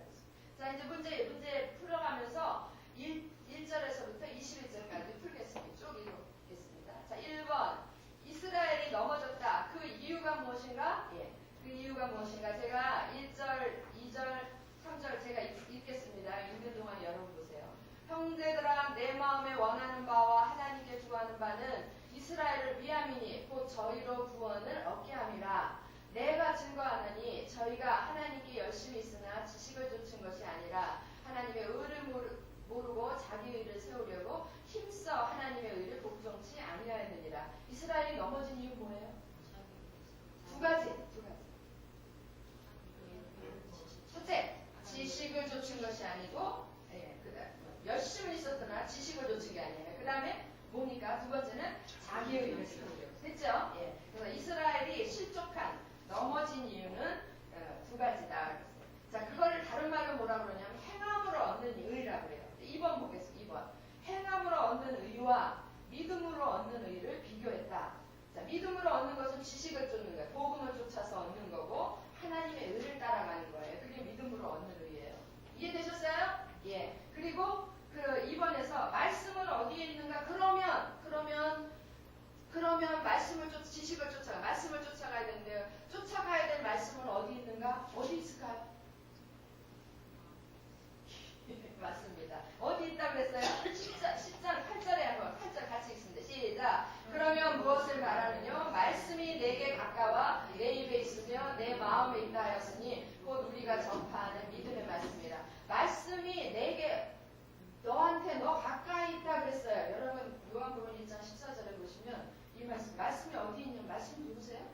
자, 이제 문제 풀어가면서 1절에서부터 21절까지 풀겠습니다. 쭉 읽겠습니다. 자, 1번. 이스라엘이 넘어졌다. 그 이유가 무엇인가? 그 이유가 무엇인가? 제가 1절, 2절, 3절 제가 읽겠습니다. 읽는 동안 여러분 보세요. 형제들아, 내 마음에 원하는 바와 하나님께 주하는 바는 이스라엘을 위함이니 곧 저희로 구원을 얻게 함이라. 내가 증거하느니 저희가 하나님께 열심히 있으나 지식을 좇은 것이 아니라 하나님의 의를 모르고 자기 의를 세우려고 힘써 하나님의 의를 복종치 아니하였느니라. 이스라엘이 넘어진 이유 뭐예요? 두 가지. 첫째, 지식을 좇은 것이 아니고, 열심은 있었으나 지식을 좇은 게 아니에요. 그 다음에 뭐니까? 두 번째는 자기의 의를 세우려고. 됐죠? 예. 그래서 이스라엘이 실족한 넘어진 이유는 두 가지다. 자, 그거를 다른 말로 뭐라 그러냐면 행함으로 얻는 의라고 그래요. 2번 보겠습니다. 2번. 행함으로 얻는 의와 믿음으로 얻는 의를 비교했다. 자, 믿음으로 얻는 것은 지식을 쫓는 거예요. 복음을 쫓아서 얻는 거고 하나님의 의를 따라가는 거예요. 그게 믿음으로 얻는 의예요. 이해되셨어요? 예. 그리고 그 2번에서 말씀은 어디에 있는가? 그러면 지식을 쫓아가. 말씀을 쫓아가야 되는데요. 쫓아가야 될 말씀은 어디 있는가? 어디 있을까요? 맞습니다. 어디 있다고 그랬어요? 10장 8절에 한번 8절 같이 읽습니다. 시작. 그러면 무엇을 말하느냐? 말씀이 내게 가까워 내 입에 있으며 내 마음에 있다 하였으니 곧 우리가 전파하는 믿음의 말씀이라. 말씀이 내게 너한테 너 가까이 있다 그랬어요. 여러분 요한복음 1장 14절에 보시면 이 말씀이 어디 있냐? 말씀이 누구세요?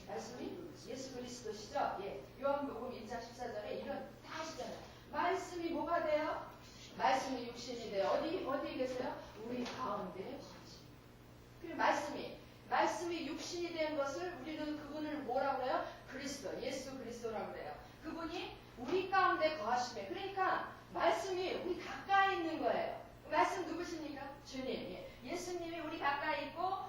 말씀이 예수 그리스도시죠? 예. 요한복음 1장 14절에 이런 다 하시잖아요. 말씀이 뭐가 돼요? 말씀이 육신이 돼요. 어디 계세요? 우리 가운데. 그리고 말씀이 육신이 된 것을 우리는 그분을 뭐라고 해요? 그리스도, 예수 그리스도라고 그래요. 그분이 우리 가운데 거하시며, 그러니까 말씀이 우리 가까이 있는 거예요. 말씀 누구십니까? 주님. 예. 예수님이 우리 가까이 있고,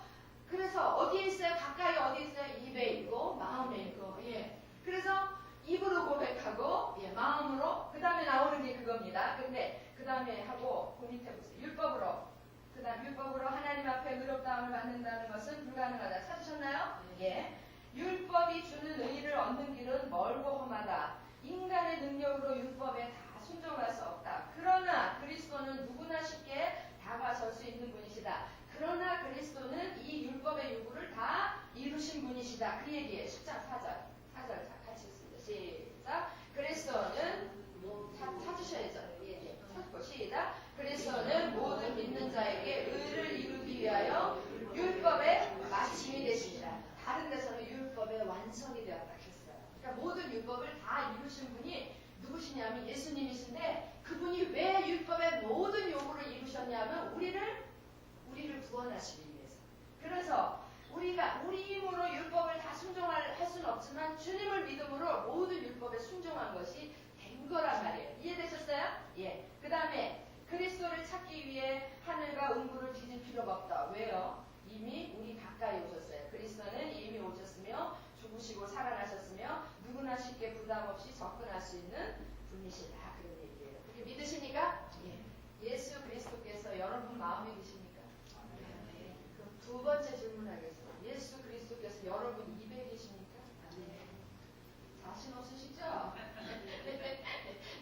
그래서 어디에 있어요? 가까이 어디 있어요? 입에 있고 마음에 있고. 예. 그래서 입으로 고백하고, 예, 마음으로, 그 다음에 나오는 게 그겁니다. 근데 그 다음에 하고 그 밑에 보세요. 율법으로 하나님 앞에 의롭다함을 받는다는 것은 불가능하다. 찾으셨나요? 예. 율법이 주는 의를 얻는 길은 멀고 험하다. 인간의 능력으로 율법에 다 순종할 수 없다. 그러나 그리스도는 누구나 쉽게 다가설 수 있는 분이시다. 그러나 그리스도는 이 율법의 요구를 다 이루신 분이시다. 그 얘기예요. 10장 4절 같이 읽습니다. 시작. 그리스도는 찾으셔야죠. 예. 찾고 시작. 그리스도는 모든 믿는 자에게 의를 이루기 위하여 율법의 마침이 되십니다. 다른 데서는 율법의 완성이 되었다 했어요. 그러니까 모든 율법을 다 이루신 분이 누구시냐면 예수님이신데, 그분이 왜 율법의 모든 요구를 이루셨냐면 우리를 구원하시기 위해서. 그래서 우리가 우리 힘으로 율법을 다 순종할 수는 없지만 주님을 믿음으로 모든 율법에 순종한 것이 된 거란 말이에요. 이해되셨어요? 예. 그 다음에 그리스도를 찾기 위해 하늘과 음부를 뒤질 필요가 없다. 왜요? 이미 우리 가까이 오셨어요. 그리스도는 이미 오셨으며 죽으시고 살아나셨으며 누구나 쉽게 부담 없이 접근할 수 있는 분이시다. 그런 얘기예요. 그게 믿으십니까? 예. 예수 그리스도께서 여러분 마음에 계십니까? 네. 그럼 두 번째 질문하겠습니다. 예수 그리스도께서 여러분 입에 계십니까? 네. 자신 없으시죠?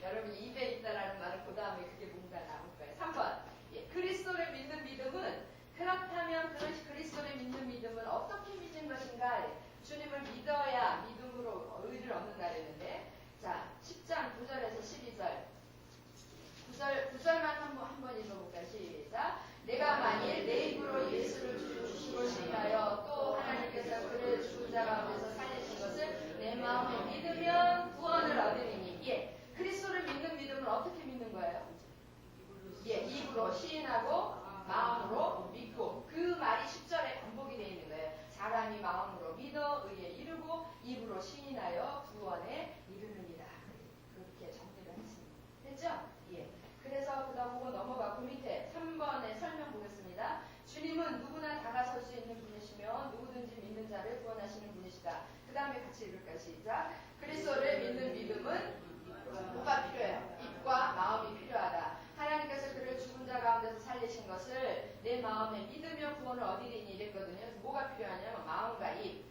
여러분 입에 있다라는 말은 그 다음에 그게 뭔가 나올 거예요. 3번. 예. 그리스도를 믿는 믿음은, 그렇다면 그리스도를 믿는 믿음은 어떻게 믿는 것인가? 주님을 믿어야 믿음으로 의를 얻는다 그랬는데, 자, 10장 9절에서 12절. 9절만 한번 읽어볼까요? 시작. 내가 만일 내 입으로 예수를 주시고 시하여 또 하나님께서 그를 죽은 자 가운데서 살리신 것을 내 마음에 믿으면 구원을 얻으리니. 예. 그리스도를 믿는 믿음은 어떻게 믿는 거예요? 예. 입으로 시인하고 마음으로 믿고. 그 말이 10절에 반복이 되어 있는 거예요. 사람이 마음으로 믿어 의에 이르고 입으로 시인하여 구원에 이르느니라. 그렇게 정리를 했습니다. 됐죠? 예. 그래서 그다음 보고 넘어가고 밑에 3번의 설명 보겠습니다. 주님은 누구나 다가설 수 있는 분이시며 누구든지 믿는 자를 구원하시는 분이시다. 그 다음에 같이 읽을까요? 시작. 그리스도를 믿는 믿음은 뭐가 필요해요? 입과 마음이 필요하다. 하나님께서 그를 죽은 자 가운데서 살리신 것을 내 마음에 믿으며 구원을 얻으리니 이랬거든요. 그래서 뭐가 필요하냐면 마음과 입.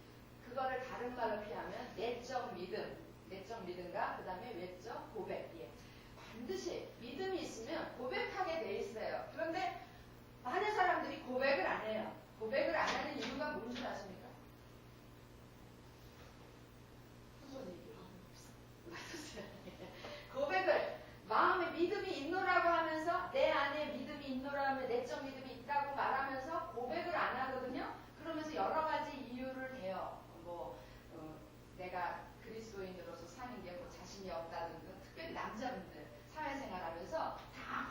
그거를 다른 말로 표현하면 내적 믿음과 그 다음에 외적 고백. 예. 반드시 믿음이 있으면 고백하게 돼 있어요. 그런데 많은 사람들이 고백을 안 해요. 고백을 안 하는 이유가 뭔지 아십니까? 고백을 마음에 믿음이 있노라고 하면서, 내 안에 믿음이 있노라 하면 내적 믿음이 있다고 말하면서 고백을 안 하거든요. 그러면서 여러 가지 이유를 대요. 내가 그리스도인으로서 사는 게 뭐 자신이 없다든가, 특별히 남자분들 사회생활하면서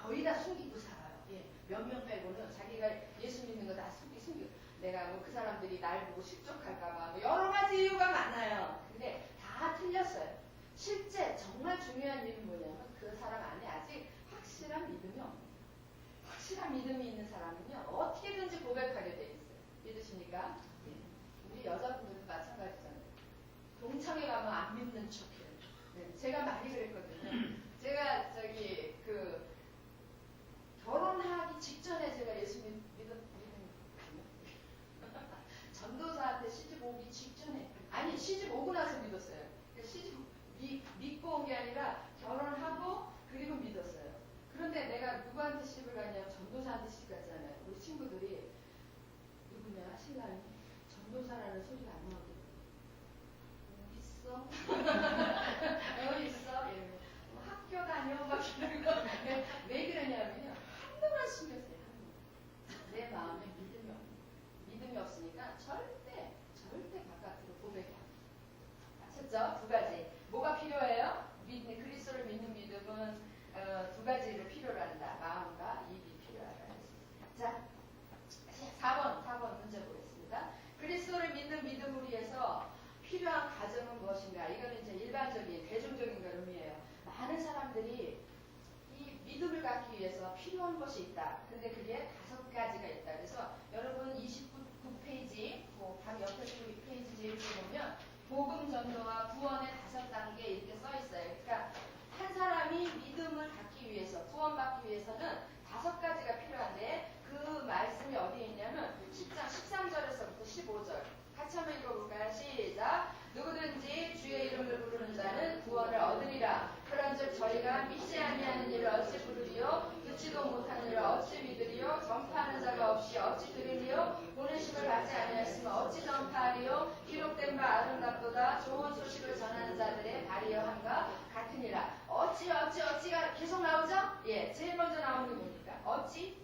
거의 다 숨기고 살아요. 예. 몇 명 빼고는 자기가 예수 믿는 거 다 숨기고. 내가 뭐 그 사람들이 날 보고 실족할까봐 뭐 여러 가지 이유가 많아요. 근데 다 틀렸어요. 실제 정말 중요한 일은 뭐냐면 그 사람 안에 아직 확실한 믿음이 없는 거예요. 확실한 믿음이 있는 사람은요 어떻게든지 고백하게 돼 있어요. 믿으십니까? 우리 여자분들도 마찬가지잖아요. 동창회 가면 안 믿는 척해요. 네, 제가 많이 그랬거든요. 제가 저기 그 결혼하기 직전에 제가 예수 믿었거든요. 전도사한테 시집 오기 직전에 아니 시집 오고 나서 믿었어요. 시집 믿고 온 게 아니라 결혼하고 그리고 믿었어요. 그런데 내가 누구한테 시집을 갔냐면 전도사한테 시집 갔잖아요. 우리 친구들이 누구냐 신랑이 전도사라는 소리가 안 나오더라고요. 있어? 어디 있어? 예. 학교 다녀? 막 이런 거. 왜 그러냐면요. 한동안 숨겼어요. 한동안. 내 마음에 믿음이 없으니까 절대 바깥으로 고백이 안 돼요. 아셨죠? 두 가지. 뭐가 필요해요? 그리스도를 믿는 믿음은 두 가지를 필요로 한다. 마음과 입이 필요하다. 자, 4번 문제 보겠습니다. 그리스도를 믿는 믿음을 위해서 필요한 가정은 무엇인가? 이거는 이제 일반적인 대중적인 의미예요. 많은 사람들이 이 믿음을 갖기 위해서 필요한 것이 있다. 근데 그게 5가지가 있다. 그래서 여러분 29페이지, 바로 옆에 2페이지 제일 보면 복음 전도와 구원의 5단계 이렇게 써 있어요. 그러니까 한 사람이 믿음을 갖기 위해서, 구원받기 위해서는 5가지가 필요한데 그 말씀이 어디에 있냐면 10장 13절에서부터 15절. 같이 한번 읽어볼까요? 시작. 누구든지 주의 이름을 부르는 자는 구원을 얻으리라. 그런즉 저희가 믿지 아니하는 일을 어찌 부르리요? 듣지도 못하는 일을 어찌 믿으리요? 전파하는 자가 없이 어찌 들으리요? 보내심을 받지 아니하였으면 어찌 전파하리요? 기록된 바 아름답도다. 좋은 소식을 전하는 자들의 발이여함과 같으니라. 어찌가 계속 나오죠? 예, 제일 먼저 나오는 게 뭡니까? 어찌?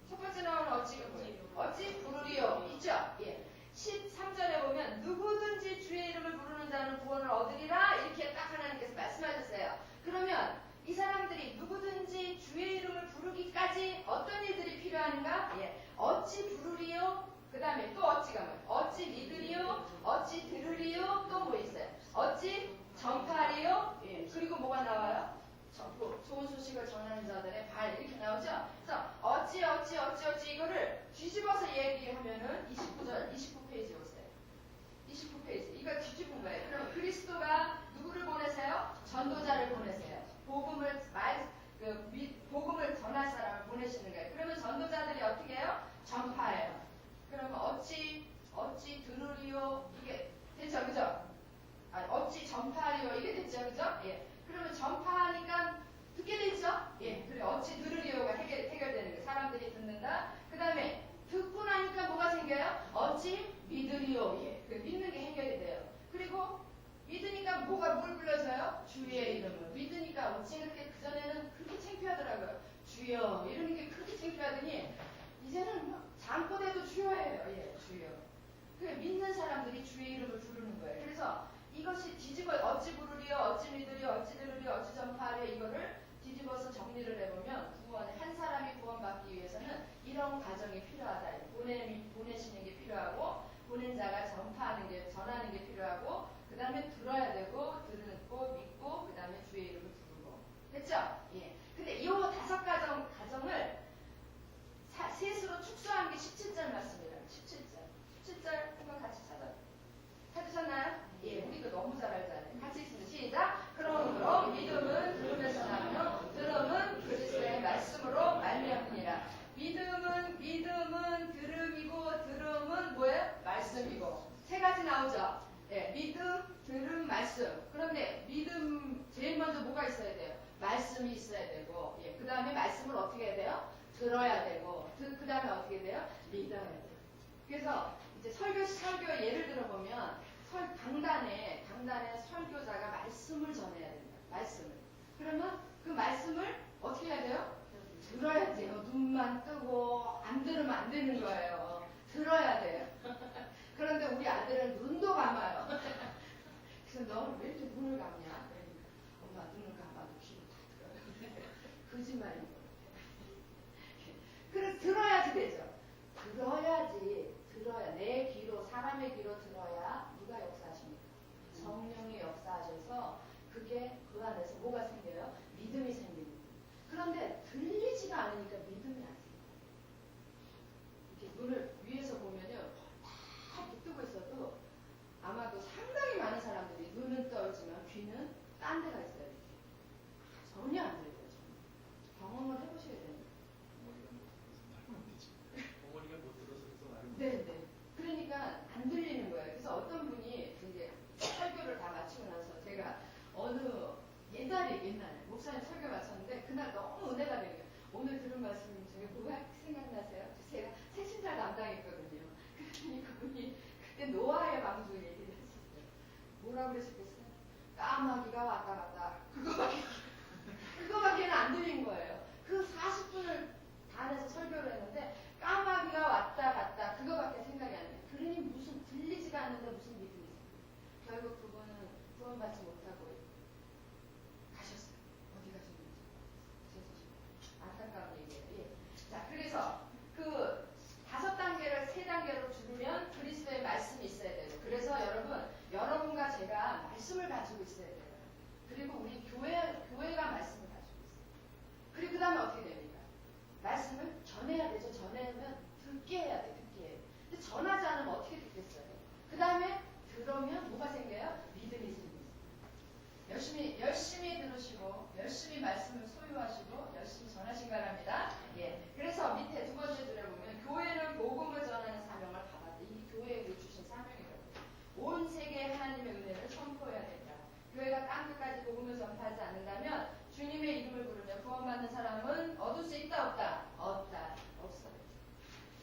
첫 번째 나오는 어찌가 뭐예요? 어찌 부르리요? 있죠? 예. 13절에 보면 누구든지 주의 이름을 부르는 자는 구원을 얻으리라 이렇게 딱 하나님께서 말씀하셨어요. 그러면 이 사람들이 누구든지 주의 이름을 부르기까지 어떤 일들이 필요한가? 예. 어찌 부르리요? 그 다음에 또 어찌가 뭐예요? 어찌 믿으리요? 어찌 들으리요? 또 뭐 있어요? 어찌 전파하리요? 예. 그리고 뭐가 나와요? 좋은 소식을 전하는 자들의 발 이렇게 나오죠? 그래서 어찌 이거를 뒤집어서 얘기하면은 29페이지 오세요. 29페이지 이거 뒤집은 거예요. 그럼 그리스도가 누구를 보내세요? 전도자를 보내세요. 복음을 전할 사람을 보내시는 거예요. 그러면 전도자들이 어떻게 해요? 전파해요. 그러면 어찌 들으리요? 이게 됐죠, 그죠? 어찌 전파하리요? 이게 됐죠, 그죠? 예. 그러면 전파하니까 듣게 되죠? 예. 그래, 어찌 들으리요가 해결되는 거예요. 사람들이 듣는다. 그 다음에 듣고 나니까 뭐가 생겨요? 어찌 믿으리요? 예. 그 믿는 게 해결이 돼요. 그리고 믿으니까 뭘 불러줘요? 주의 이름을. 믿으니까 어찌 그렇게 그전에는 그렇게 창피하더라고요. 주여. 이러는 게 그렇게 창피하더니 이제는 잠꼬대도 주여예요. 예, 주여. 그 믿는 사람들이 주의 이름을 부르는 거예요. 그래서 이것이 어찌 부르리요, 어찌 믿으리요, 어찌 들으리요, 어찌 전파하리요 이거를 뒤집어서 정리를 해보면 한 사람이 구원받기 위해서는 이런 과정이 필요하다. 보내시는 게 필요하고 보낸 자가 전하는 게 필요하고 그 다음에 들어야 되고 듣고 믿고 그 다음에 주의 이름을 부르고 됐죠? 예. 근데 이 5가정을 셋으로 축소한 게 17절 말씀이에요. 17절 한번 같이 찾으셨나요? 예, 우리도 너무 잘 알잖아요. 같이 있습니다. 시작. 그러므로 믿음은 들음에서 나며 들음은 그리스도의 말씀으로 말미암으니라. 믿음은 들음이고 들음은 뭐예요? 말씀이고. 3가지 나오죠. 예, 믿음, 들음, 말씀. 그런데 믿음 제일 먼저 뭐가 있어야 돼요? 말씀이 있어야 되고, 예, 그 다음에 말씀을 어떻게 해야 돼요? 들어야 되고, 그 다음에 어떻게 돼요? 믿어야 돼요. 그래서 이제 설교 예를 들어보면 강단에 설교자가 말씀을 전해야 된다. 말씀을. 그러면 그 말씀을 어떻게 해야 돼요? 들어야 돼요. 눈만 뜨고 안 들으면 안 되는 거예요. 들어야 돼요. 그런데 우리 아들은 눈도 감아요. 그래서 너는 왜 이렇게 눈을 감냐? 그러니까 엄마 눈을 감아도 귀로 다 들어요. 거짓말인 거예요. 그래서 들어야지 되죠. 들어지만 귀는 딴 데가 있어요. 전혀 안 들려요. 경험을 해보셔야 됩니다. 어머니가 못 들어서 또 알고. 네. 그러니까 안 들리는 거예요. 그래서 어떤 분이 이제 설교를 다 마치고 나서 제가 어느 옛날에 목사님 설교 마쳤는데 그날 너무 은혜가 되는 거예요. 오늘 들은 말씀 중에 뭐가 생각나세요? 제가 새신자 담당했거든요. 그랬더니 그분이 그때 노아의 방주 얘기를 했었어요. 뭐라고 그러셨겠어요? 까마귀가 왔다 갔다. 그거밖에는 안 들린 거예요. 그 40분을 단에서 설교를 했는데 까마귀가 왔다 갔다 그거밖에 생각이 안 나요. 그러니 무슨 들리지가 않는데 무슨 믿음이 있어요. 결국 그분은 구원받지 못하고 가셨어요. 어디 가셨는지 안타까운 얘기예요. 예. 자, 그래서 그 5단계를 3단계로 줄이면 그리스도의 말씀이 있어야 되고, 그래서 여러분과 제가 말씀을 가지고 있어야 돼요. 그리고 우리 교회가 말씀을 가지고 있어요. 그리고 그 다음에 어떻게 됩니까? 말씀을 전해야 되죠. 전하면 듣게 해야 돼. 듣게 해야 돼. 근데 전하지 않으면 어떻게 듣겠어요? 그 다음에 들으면 뭐가 생겨요? 믿음이 생깁니다. 열심히 들으시고 열심히 말씀을 소유하시고 열심히 전하신 바랍니다. 예. 그래서 밑에 두 번째 줄에 보면 교회는 복음을 전하는 사명을 받았다. 이 교회에게 주신 사명이거든요. 온 세계에 하나님의 은혜를 선포해야 된다. 교회가 땅 끝까지 복음을 전파하지 않는다면 주님의 이름을 부르며 구원받는 사람은 얻을 수 있다 없다? 없다. 없어요.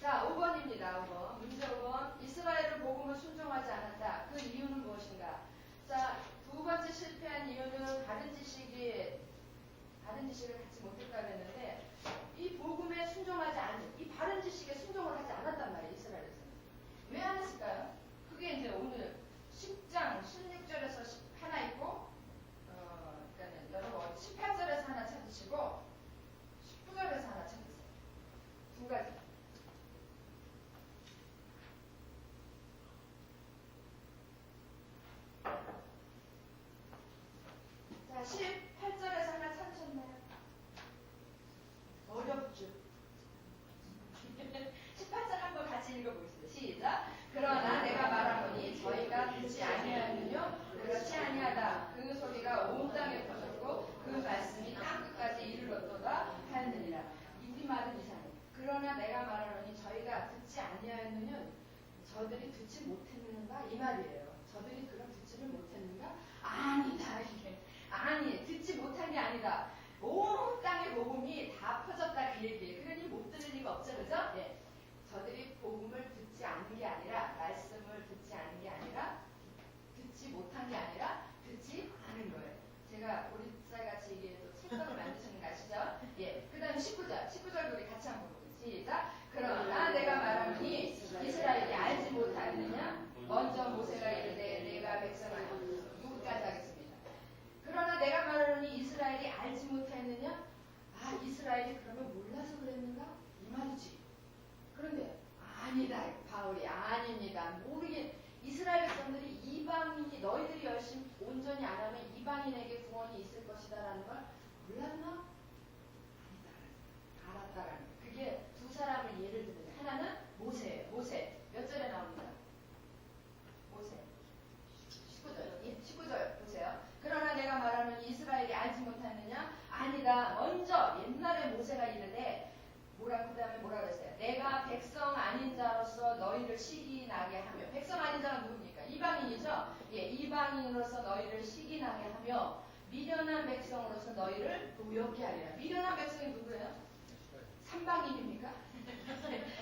자, 5번입니다. 5번. 문제 5번. 이스라엘은 복음을 순종하지 않았다. 그 이유는 무엇인가? 자, 두 번째 실패한 이유는 다른 지식을 갖지 못했다고 했는데, 이 복음에 순종하지 않은, 이 바른 지식에 순종을 하지 않았단 말이에요. 이스라엘에서는. 왜 안 했을까요? 그게 이제 오늘 10장 16절에서 하나 있고, 그러니까 여러분 18절에서 하나 찾으시고 19절에서 하나 찾으세요. 두 가지. 자, 18절에서 하나 찾으셨나요? 어렵죠. 18절 한번 같이 읽어보겠습니다. 시작. 그러나 내가 말하노니 저희가 듣지 아니하느뇨 그렇지 아니하다. 그 소리가 온 땅에 퍼졌고 그 말씀이 땅 끝까지 이르렀도다 하였느니라. 우리 말은 이상해요. 그러나 내가 말하노니 저희가 듣지 아니하였느뇨, 저들이 듣지 못했는가 이 말이에요. 저들이 그럼 듣지를 못했는가? 아니다. 이게 아니, 듣지 못한 게 아니다. 온 땅의 복음이 다 퍼졌다 그 얘기예요. 그러니 못 들을 리가 없죠, 그죠? 예. 저들이 복음을 듣지 않는 게 아니라, 말씀을 듣지 않는 게 아니라, 듣지 못한 게 아니라 듣지 않은 거예요. 제가 우리 쌀같이 이게 또 찰떡을 만드시는 거 아시죠? 예. 그 다음에 19절 우리 같이 한번 보겠습니다. 시작. 그러나 내가 말하노니 이스라엘이 알지 못하느냐? 먼저 모세가 이르되 내가 백성을 누구까지 하겠습니다. 그러나 내가 말하노니 이스라엘이 알지 못했느냐? 아, 이스라엘이 그러면 몰라서 그랬는가? 이 말이지. 그런데 아니다. 바울이 아닙니다. 모르긴 이스라엘 백성들이 이방인이 너희들이 열심히 온전히 안 하면 이방인에게 구원이 있을 것이다라는 걸 몰랐나? 아니다. 알았다라는 거예요. 그게 두 사람을 예를 드는데, 하나는 모세예요. 모세. 몇 절에 나옵니다. 모세. 19절. 예, 19절 보세요. 그러나 내가 말하는 이스라엘이 알지 못하느냐? 아니다. 먼저 옛날에 모세가 이르되 그 다음에 뭐라 그랬어요? 내가 백성 아닌 자로서 너희를 시기나게 하며. 백성 아닌 자가 누굽니까? 이방인이죠? 예, 이방인으로서 너희를 시기나게 하며 미련한 백성으로서 너희를 노엽게 하리라. 미련한 백성이 누구예요? 삼방인입니까?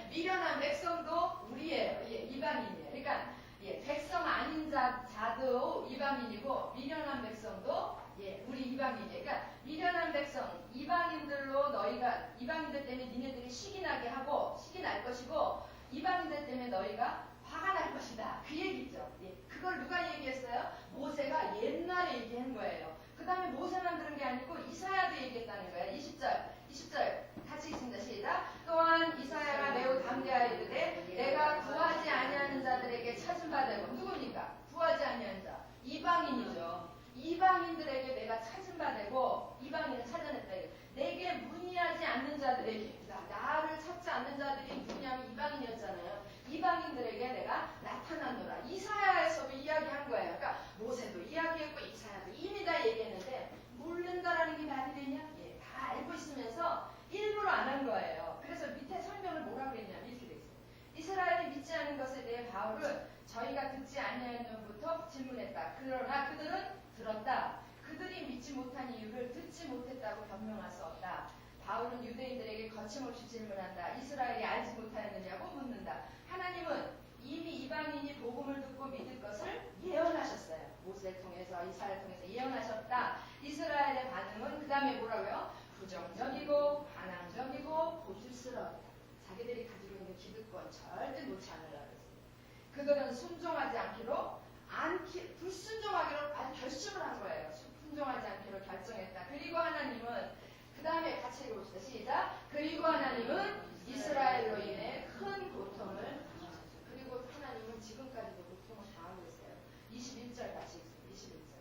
미련한 백성도 우리예요. 예, 이방인이에요. 그러니까 예, 백성 아닌 자도 이방인이고 미련한 백성도 예, 우리 이방인이에요. 그러니까 미련한 백성, 이방인들로 너희가, 이방인들 때문에 니네들이 시기 나게 하고 시기 날 것이고 이방인들 때문에 너희가 화가 날 것이다. 그 얘기죠. 예, 그걸 누가 얘기했어요? 모세가 옛날에 얘기한 거예요. 그 다음에 모세만 들은 게 아니고 이사야도 얘기했다는 거예요. 20절 같이 읽습니다. 시작. 또한 이사야가 매우 담대하여 이르되 내가 구하지 아니하는 자들에게 찾은 바 되고. 누굽니까? 구하지 아니하는 자. 이방인이죠. 이방인들에게 내가 찾은 바 되고, 이방인을 찾아냈다. 내게 문의하지 않는 자들에게, 나를 찾지 않는 자들이 누구냐면 이방인이었잖아요. 이방인들에게 내가 나타나노라. 이사야에서도 이야기한 거예요. 그러니까 모세도 이야기했고 이사야 아니라 그러나 그들은 들었다. 그들이 믿지 못한 이유를 듣지 못했다고 변명할 수 없다. 바울은 유대인들에게 거침없이 질문한다. 이스라엘이 알지 못하였느냐고 묻는다. 하나님은 이미 이방인이 복음을 듣고 믿을 것을 예언하셨어요. 모세를 통해서 이사야를 통해서 예언하셨다. 이스라엘의 반응은 그 다음에 뭐라고요? 부정적이고 반항적이고 고집스러웠다. 자기들이 가지고 있는 기득권 절대 놓지 않으려고 했어요. 그들은 순종하지 않기로 불순종하기로 아주 결심을 한 거예요. 순종하지 않기로 결정했다. 그리고 하나님은 그 다음에 같이 읽어봅시다. 시작. 그리고 하나님은 이스라엘로 인해 큰 고통을 당하셨죠. 그리고 하나님은 지금까지도 고통을 당하고 있어요. 21절 같이 읽습니다.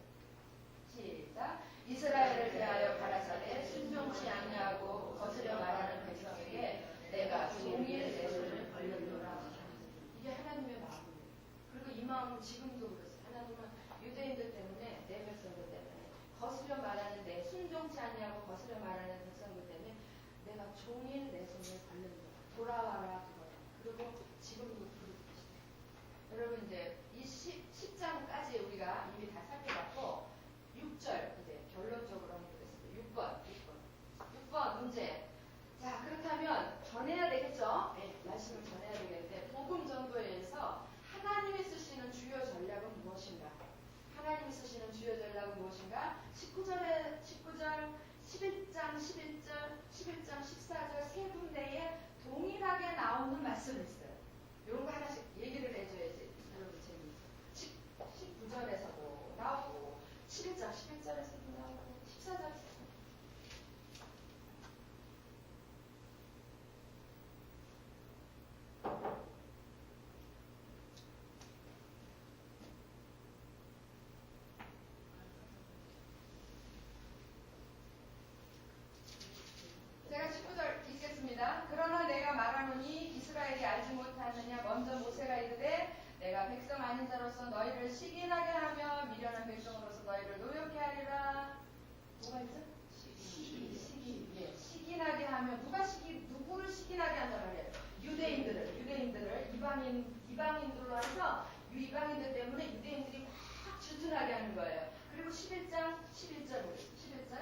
21절. 시작. 이스라엘을 대하여 가라사대 순종치 아니하고 거스려 말하는 백성에게 내가 종일 내 손을 벌렸노라. 이게 하나님의 마음이에요. 그리고 이 마음은 지금도 그렇습니다. 하나님은 유대인들 때문에 내 백성들 때문에 거스려 말하는 내 순종치 아니하고 거스려 말하는 백성들 때문에 내가 종일 내 손을 벌린다. 돌아와라 그거야. 그리고 지금도 그렇게 계시다. 여러분 이제 이 10장까지 우리가 이미 다 살펴봤고 6절 이제 결론적으로 한번 보겠습니다. 6번 문제. 자 그렇다면 전해야 되겠죠? 네, 말씀을 전해야 되겠는데 복음 전도에서 하나님이 쓰시는 주요 전략은 무엇인가? 하나님이 쓰시는 주요 전략은 무엇인가? 19절, 11장, 11장, 14절 세 군데에 동일하게 나오는 말씀이 있어요. 이런 거 하나씩 얘기를 해줘야지 여러분 재미있어요. 19절에서도 나오고 11장, 11절에서도 나오고 14절에서도 제가 19절 읽겠습니다. 그러나 내가 말하노니 이스라엘이 알지 못하느냐 먼저 모세가 이르되 내가 백성 아닌 자로서 너희를 시기나게 하며 미련한 백성으로서 너희를 노엽게 하리라. 뭐가 있죠? 시기나게 하며 누구를 시기나게 한단 말이에요? 유대인들을 이방인들로 해서 이방인들 때문에 유대인들이 막 질투나게 하는 거예요. 그리고 11장 11절 보겠습니다. 11절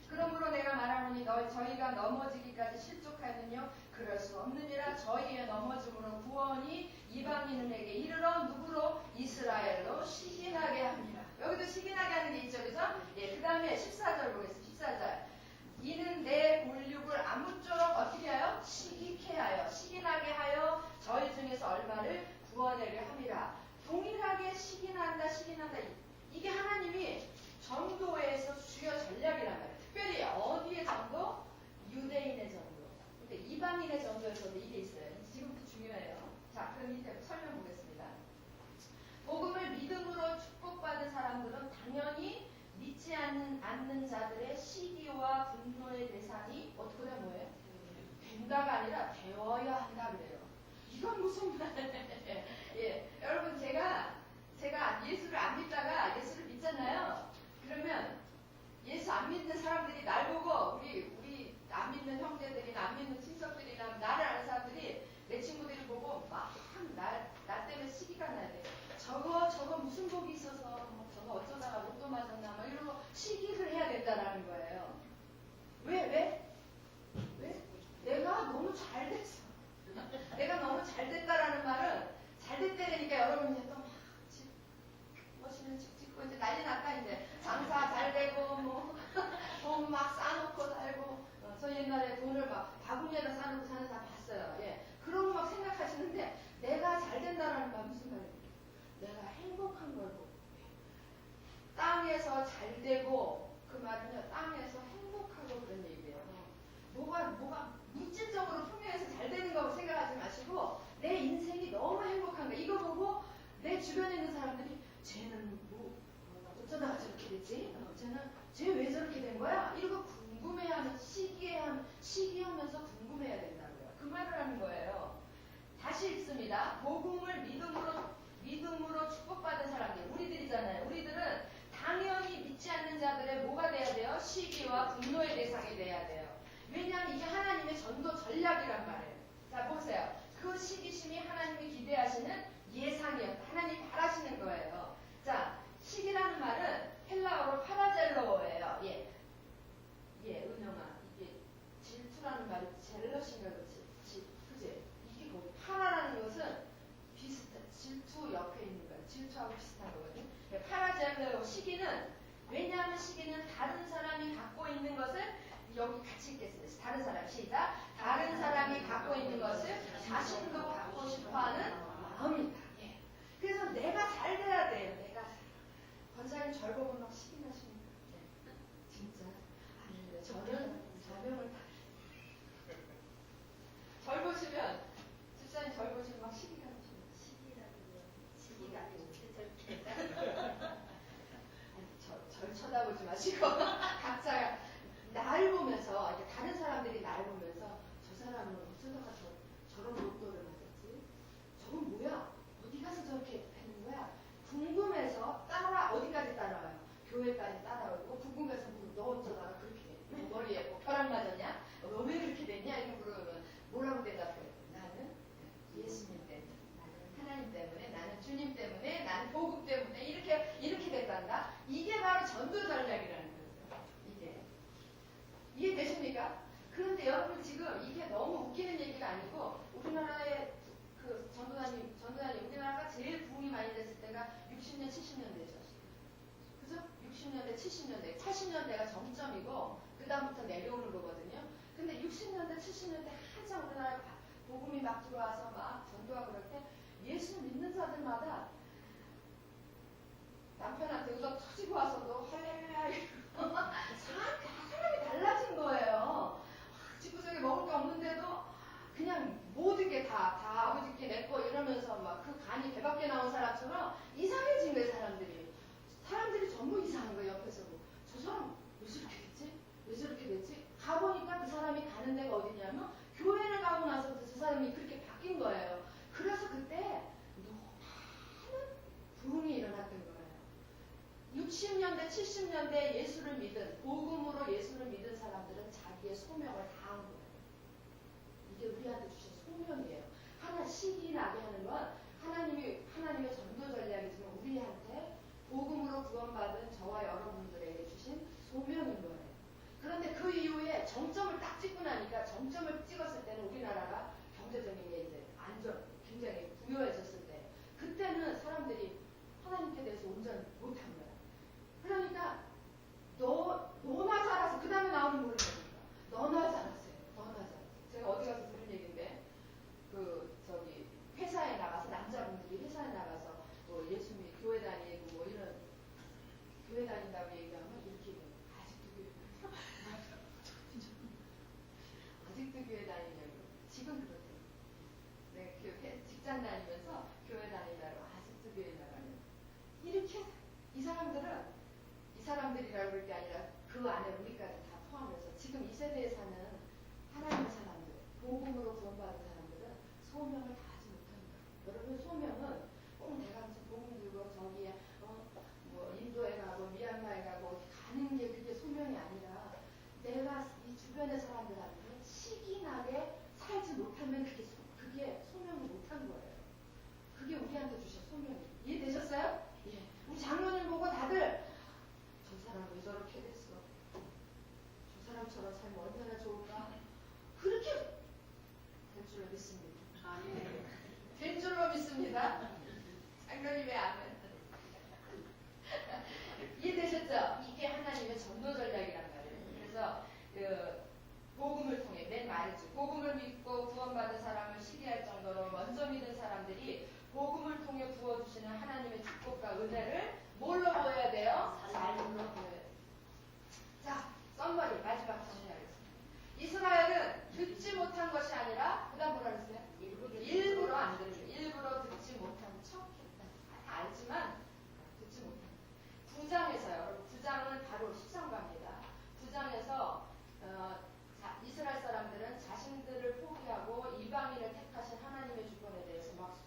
그러므로 내가 말하노니 저희가 넘어지기까지 실족하느뇨 그럴 수 없느니라. 저희의 넘어짐으로 구원이 이방인에게 이르러 누구로? 이스라엘로 시기나게 합니다. 여기도 시기나게 하는 게 있죠. 그죠? 예, 그 다음에 14절 보겠습니다. 14절 이는 내 골육을 아무쪼록 어떻게 하여? 시기케 하여 시기나게 하여 저희 중에서 얼마를 구원하게 함이라. 동일하게 시기난다. 이게 하나님이 전도에서 주요 전략이란 말이에요. 특별히 어디의 전도? 유대인의 전도. 근데 이방인의 전도에서도 이게 있어요. 지금도 중요해요. 자, 그럼 이제 설명 보겠습니다. 복음을 믿음으로 축복받은 사람들은 당연히 믿지 않는 자들의 시기와 분노의 대상이 어떻게 되면 뭐예요? 된다가 아니라 되어야 한다 그래요. 이건 무슨 말이에요? 예, 여러분 제가 예수를 안 믿다가 예수를 믿잖아요. 그러면 예수 안 믿는 사람들이 날 보고 우리 안 믿는 형제들이나 안 믿는 친척들이나 나를 아는 사람들이 내 친구들이 보고 막 나 때문에 시기가 나야 돼. 저거 무슨 복이 있어서 저거 어쩌다가 로또 맞았나 막 이러고 시기를 해야 된다라는 거예요. 왜? 내가 너무 잘 됐어. 내가 너무 잘 됐다라는 말은 잘 됐다니까 여러분 이제 또 막 멋있는 집 짓고 이제 난리 났다 이제 장사 잘 되고 뭐 돈 막 싸놓고 살고 저 옛날에 돈을 막 바구니에다 싸놓고 사는 사람 봤어요. 예, 그런 거 막 생각하시는데 내가 잘 된다라는 말 무슨 말이에요? 내가 행복한 걸 보고 땅에서 잘 되고 그 말은요 땅에서 행복하고 그런 얘기예요. 뭐가 물질적으로 풍요해서 잘 되는 거라고 생각하지 마시고 내 인생이 너무 행복한 거 이거 보고 내 주변에 있는 사람들이 쟤는 뭐 어쩌다가 저렇게 됐지? 쟤 왜 저렇게 된 거야? 이러고 궁금해하는 시기하면서 궁금해야 된다고요. 그 말을 하는 거예요. 다시 읽습니다. 복음을 믿음으로 축복받은 사람들 우리들이잖아요. 우리들은 당연히 믿지 않는 자들의 뭐가 돼야 돼요? 시기와 분노의 대상이 돼야 돼요. 왜냐하면 이게 하나님의 전도 전략이란 말이에요. 자 보세요. 그 시기심이 하나님이 기대하시는 예상이었다. 하나님이 바라시는 거예요. 자 시기 어려운 시기는 왜냐하면 시기는 다른 사람이 갖고 있는 것을 여기 같이 읽겠습니다. 다른 사람 시작. 다른 사람이 갖고 있는 것을 자신도 갖고 싶어하는 마음이다. 예. 그래서 내가 잘 돼야 돼요. 내가 잘. 권사님 절 보고 막 시기 나십니까? 네. 진짜. 아니, 저는 자명을 다. 절 보시면 집사님 절 보시면 막 시기가 나십니다. 시기가 아니, 절 쳐다보지 마시고 각자 날 보면서 이렇게 다른 사람들이 날 보면서 저 사람은 어쩌다가 저런 목도를 맞았지? 저건 뭐야? 어디 가서 저렇게 하는 거야? 궁금해서 어디까지 따라와요? 교회까지 따라오고 궁금해서 너 어쩌다가 그렇게 됐냐? 머리에 뭐 벼락 맞았냐? 너 왜 그렇게 됐냐? 이렇게 물어보면 뭐라고 대답해요? 나는 예수님 때문에, 나는 하나님 때문에, 나는 주님 때문에, 나는 복음 때문에 이렇게 됐단다. 이게 바로 전도 전략이라는 거죠. 이게 이해되십니까? 그런데 여러분 지금 이게 너무 웃기는 얘기가 아니고 우리나라의 그 전도단이 우리나라가 제일 부흥이 많이 됐을 때가 60년, 70년대죠. 그죠? 60년대, 70년대, 80년대가 정점이고 그 다음부터 내려오는 거거든요. 근데 60년대, 70년대 한참 우리나라 복음이 막 들어와서 막 전도하고 그럴 때 예수 믿는 자들마다 남편한테 의석 터지고 와서도 할렐루야 이러고 사람이 달라진 거예요. 집구석에 먹을 게 없는데도 그냥 모든 게 다 아버지께 냈고 이러면서 막 그 간이 배밖에 나온 사람처럼 이상해진 거예요. 사람들이 전부 이상한 거예요. 옆에서 저 사람 왜 저렇게 됐지? 왜 저렇게 됐지? 가보니까 그 사람이 가는 데가 어디냐면 교회를 가고 나서 저 사람이 그렇게 바뀐 거예요. 그래서 그때 너무 많은 부흥이 일어났던 거예요. 60년대, 70년대 예수를 믿은, 복음으로 예수를 믿은 사람들은 자기의 소명을 다한 거예요. 이게 우리한테 주신 소명이에요. 하나 시기 나게 하는 건 하나님의 전도 전략이지만 우리한테 복음으로 구원받은 저와 여러분들에게 주신 소명인 거예요. 그런데 그 이후에 정점을 딱 찍고 나니까 정점을 찍었을 때는 우리나라가 경제적인 게 이제 굉장히 부유해졌을 때 그때는 사람들이 하나님께 대해서 온전 못한 거야. 그러니까 너나 잘해서 그 다음에 나오는 노래가 너나 잘하세요. 너나 잘하세요. 제가 어디 가서 들은 얘기인데 회사에 나가서 남자분들이 회사에 나가서 뭐 예수님 교회 다니고 뭐 이런 교회 다닌다고 얘기하면 이렇게 아직도 교회 다니냐고. 지금 그렇대요. 네, 직장 다니면서 교회 다니다고 아직도 교회 나가는. 이렇게 이 사람들이라고 그럴 게 아니라 그 안에 우리까지 다 포함해서 지금 이 세대에 사는 하나님의 사람들, 복음으로 구원받은 사람들은 소명을 다하지 못하는 거예요. 여러분 소명은 꼭 내가 무슨 복음 들고 저기에 뭐 인도에 가고 미얀마에 가고 가는 게 그게 소명이 아니라 내가 이 주변의 사람들한테 시기 나게 살지 못하면 그게 소명을 못한 거예요. 그게 우리한테 주신 소명이에요. 이해되셨어요? 예. 우리 장로님 보고 다들 저 사람 왜 저렇게 됐어? 저 사람처럼 살면 얼마나 좋을까? 그렇게 될 줄로 믿습니다. 될 줄로 믿습니다. 장로님 왜 안 해? 이해되셨죠? 이게 하나님의 전도 전략이란 말이에요. 그래서 복음을 통해 맨 말이죠. 복음을 믿고 구원받은 사람을 시기할 정도로 먼저 믿은 사람들이 복음을 통해 부어주시는 하나님의 축복과 은혜를 뭘로 보여야 돼요? 삶으로 보여야 돼요. 자, 썸머리 마지막 정리하겠습니다. 이스라엘은 듣지 못한 것이 아니라 그다음 뭐라 그랬어요? 일부러 안 들은 거예요. 일부러 듣지 못한 척했다. 알지만 듣지 못한. 9장에서요. 9장은 바로 십상가입니다. 9장에서 이스라엘 사람들은 자신들을 포기하고 이방인을 택하신 하나님의 주권에 대해서 막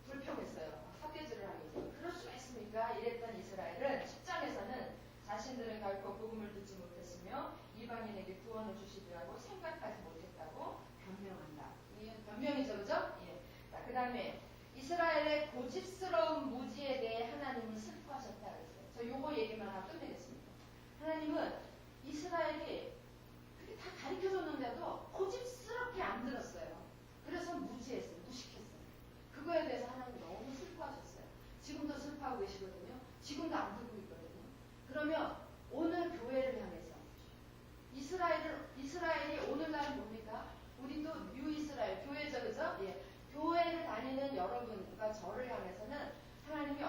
불평했어요. 삿대질을 하면서 그럴 수가 있습니까? 이랬던 이스라엘은 10장에서는 자신들은 결코 복음을 듣지 못했으며 이방인에게 구원을 주시리라고 생각하지 못했다고 변명한다. 이게 변명이죠, 그죠? 예. 자, 그 다음에 이스라엘의 고집스러운 무지에 대해 하나님은 슬퍼하셨다 그랬어요. 저 요거 얘기만 하고 끝내겠습니다. 하나님은 이스라엘이 그렇게 다 가르쳐줬는데도 고집스럽게 안 들었어요. 그래서 무시했어요. 그거에 대해서 하나님 너무 슬퍼하셨어요. 지금도 슬퍼하고 계시거든요. 지금도 안 듣고 있거든요. 그러면 오늘 교회를 향해서 이스라엘이 오늘날 뭡니까? 우리도 뉴 이스라엘 교회죠, 그죠? 예. 교회를 다니는 여러분과 저를 향해서는 하나님이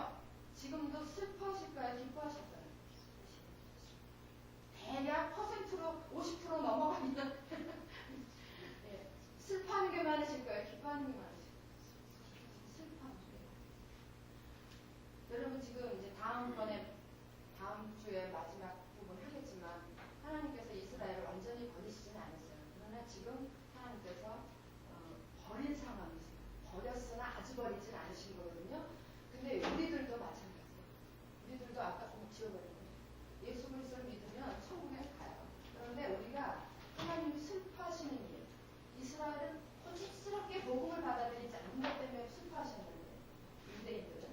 지금도 슬퍼하실까요? 기뻐하실까요? 대략 퍼센트로 50% 넘어가면 예. 슬퍼하는 게 많으실까요? 기뻐하는 게 많으실까요? 슬퍼하는 게. 여러분 지금 이제 다음 주에 마지막 부분 하겠지만 하나님께서 이스라엘을 완전히 버리시지는 않았어요. 그러나 지금 하나님께서 버린 상황이죠. 버렸으나 아직 버리진 않으신 거거든요. 근데 우리들도 마찬가지예요. 우리들도 아까 좀 지워버린 거예요. 예수 그리스도를 믿으면 천국에 가요. 그런데 우리가 하나님이 슬퍼하시는 일, 이스라엘은 혼직스럽게 복음을 받아들이지 않는 것 때문에 슬퍼하셨는데 유대인들은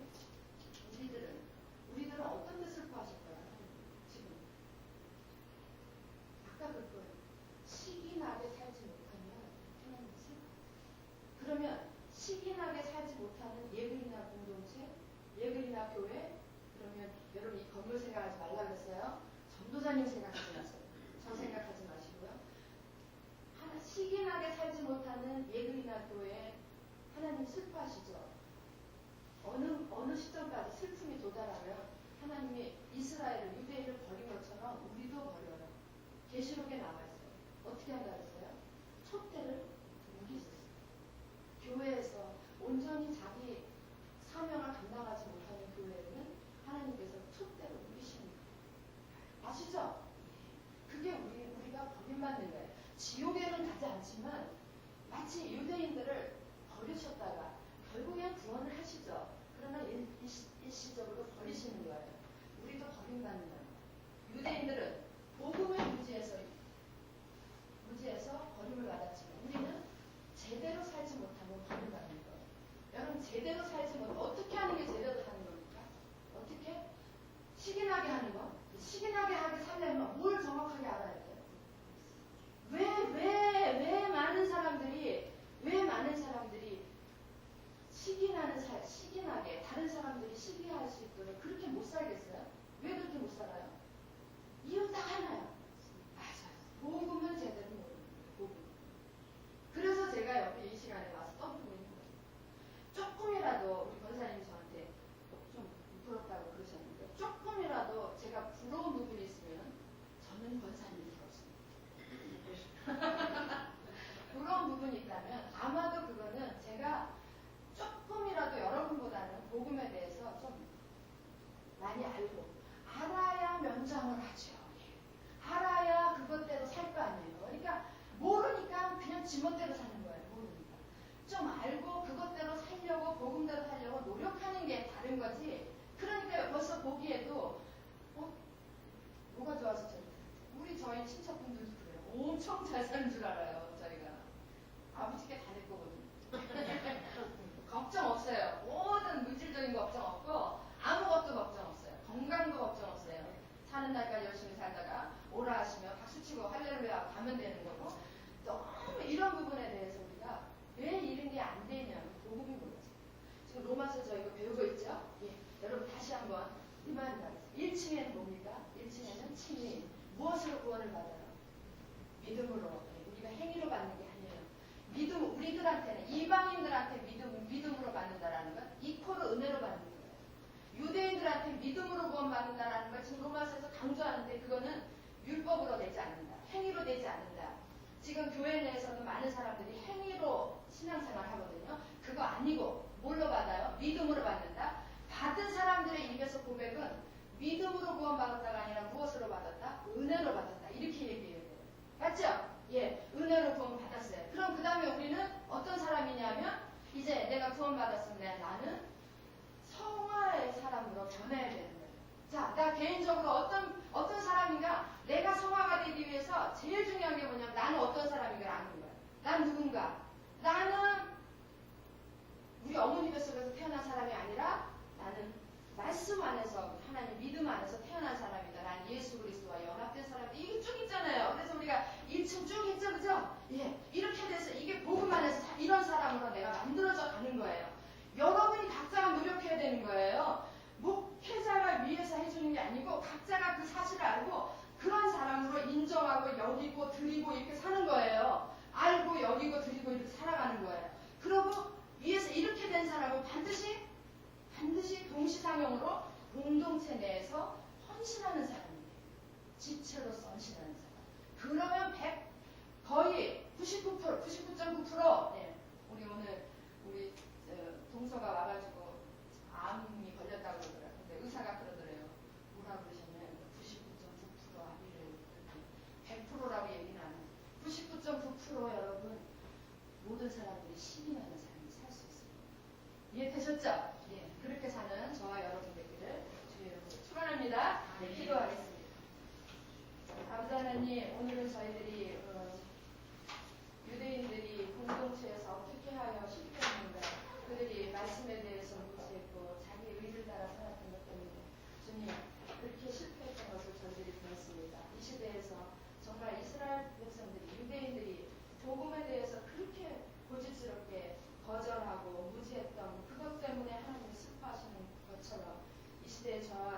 우리들은 어떤 데 슬퍼하실 거야? 지금 아까 그거예요. 시기나게 살지 못하면 하나님 슬퍼. 그러면 시기나게 살지 못하는 예그리나 공동체, 예그리나 교회, 그러면 여러분 이 건물 생각하지 말라 그랬어요. 전도사님 생각하지 마세요. 저 생각하지 마시고요. 시기나게 살지 못하는 예그리나 교회 하나님 슬퍼하시죠. 어느 시점까지 슬픔이 도달하면 하나님이 이스라엘을 유대인을 버린 것처럼 우리도 버려요. 계시록에 나와 있어요. 어떻게 한다 그랬어요? 촛대를 우기셨어요. 교회에서 온전히 자기 사명을 감당하지 못하는 교회는 하나님께서 촛대를 우기십니다. 아시죠? 그게 우리가 버림받는 거예요. 지옥에는 가지 않지만 마치 유대인들을 버리셨다가 결국엔 구원을 하시죠. 그러나 일시적으로 버리시는 거예요. 우리도 버림받는 거예요. 유대인들은 복음을 무지해서 버림을 받았지만 우리는 제대로 살지 못하면 버림받는 거예요. 여러분 제대로 살지 못하면 어떻게 하는 게 제대로 사는 겁니까? 어떻게? 시기나게 하는 거? 시기나게 하게 살려면 뭘 정확하게 알아야 돼요? 왜 많은 사람들이 시기나게 다른 사람들이 시기할 수 있도록 그렇게 못 살겠어요? 왜 그렇게 못 살아요? 이유가 하나요. 맞아요. 복음은 제대로 모르는 거예요. 그래서 제가 여기 이 시간에 와서 떠들고 있는 거예요. 조금이라도 우리 권사님이 저한테 좀 부럽다고 그러셨는데 조금이라도 제가 부러운 부분이 있으면 저는 권사님이 부럽습니다. 부러운 부분이 있다면 아마도 그거는 제가 조금이라도 여러분보다는 복음에 대해서 좀 많이 알아야 면장을 하죠. 알아야 그것대로 살 거 아니에요. 그러니까 모르니까 그냥 지멋대로 사는 거예요. 모르니까. 좀 알고 그것대로 살려고 복음대로 살려고 노력하는 게 다른 거지. 그러니까 벌써 보기에도 뭐가 좋아서 저희 친척분들도 그래요. 엄청 잘 사는 줄 알아요. 저희가. 아버지께 다 낼 거거든요. 걱정 없어요. 모든 물질적인 거 걱정 없고 아무것도 걱정 없어요. 건강도 걱정 없어요. 사는 날까지 열심히 살다가 오라 하시면 박수치고 할렐루야 가면 되는 거고 너무 이런 부분에 대해서 우리가 왜 이런 게 안 되냐면 복음이 몰라서. 지금 로마서 저희가 배우고 있죠? 예. 여러분 다시 한번 리마인드 하겠습니다. 1층에는 뭡니까? 1층에는 칭의. 무엇으로 구원을 받아요? 믿음으로. 우리가 행위로 받는 게 아니에요. 믿음, 우리들한테는 이방인들한테 믿음으로 받는다라는 건 이코르 은혜로 받는 거예요. 유대인들한테 믿음으로 구원받는다라는 걸 지금 로마서에서 강조하는데 그거는 율법으로 되지 않는다. 행위로 되지 않는다. 지금 교회 내에서도 많은 사람들이 행위로 신앙생활 하거든요. 그거 아니고 뭘로 받아요? 믿음으로 받는다. 받은 사람들의 입에서 고백은 믿음으로 구원받았다가 아니라 무엇으로 받았다? 은혜로 받았다. 이렇게 얘기해야 돼요. 맞죠? 예, 은혜로 구원받았어요. 그럼 그 다음에 우리는 어떤 사람이냐면 이제 내가 구원받았으면 나는 성화의 사람으로 변해야 되는 거예요. 자, 나 개인적으로 어떤 사람인가? 내가 성화가 되기 위해서 제일 중요한 게 뭐냐면 나는 어떤 사람인가를 아는 거예요. 난 누군가? 나는 우리 어머니 뱃속에서 태어난 사람이 아니라 나는 말씀 안에서 하나님 믿음 안에서 태어난 사람이다. 난 예수 그리스도와 연합된 사람이다. 이게 쭉 있잖아요. 그래서 우리가 1층 쭉 했죠, 그죠? 예, 이렇게 돼서 이게 복음 안에서 이런 사람으로 내가 만들어져 가는 거예요. 여러분이 각자가 노력해야 되는 거예요. 목회자가 위해서 해주는 게 아니고 각자가 그 사실을 알고 그런 사람으로 인정하고 여기고 드리고 이렇게 사는 거예요. 알고 여기고 드리고 이렇게 살아가는 거예요. 그러고 위에서 이렇게 된 사람은 반드시 동시상용으로 공동체 내에서 헌신하는 사람이에요. 지체로서 헌신하는 사람. 그러면 거의 99.9% 네. 우리 오늘 우리 동서가 와가지고 암이 걸렸다고 그러더라고요. 근데 의사가 그러더래요. 뭐라고 그러셨냐면 99.9% 아비를 100%라고 얘기는 안 해요. 99.9% 여러분 모든 사람들이 시민하는 삶을 살 수 있습니다. 이해되셨죠? 예. 그렇게 사는 저와 여러분 되기를 주의 이름으로 축원합니다. 네, 기도하겠습니다. 아버지 하나님, 오늘은 저희들이 유대인들이 공동체에서 어떻게 하여 실패했는가, 그들이 말씀에 대해서 무시했고 자기 의를 따라 살았던 것 때문에 주님 그렇게 실패했던 것을 저희들이 배웠습니다. 이 시대에서 정말 이스라엘 백성들이, 유대인들이 복음에 대해서 그렇게 고집스럽게 거절하고 무지했던 그것 때문에 하나님이 슬퍼하시는 것처럼 이 시대에 저와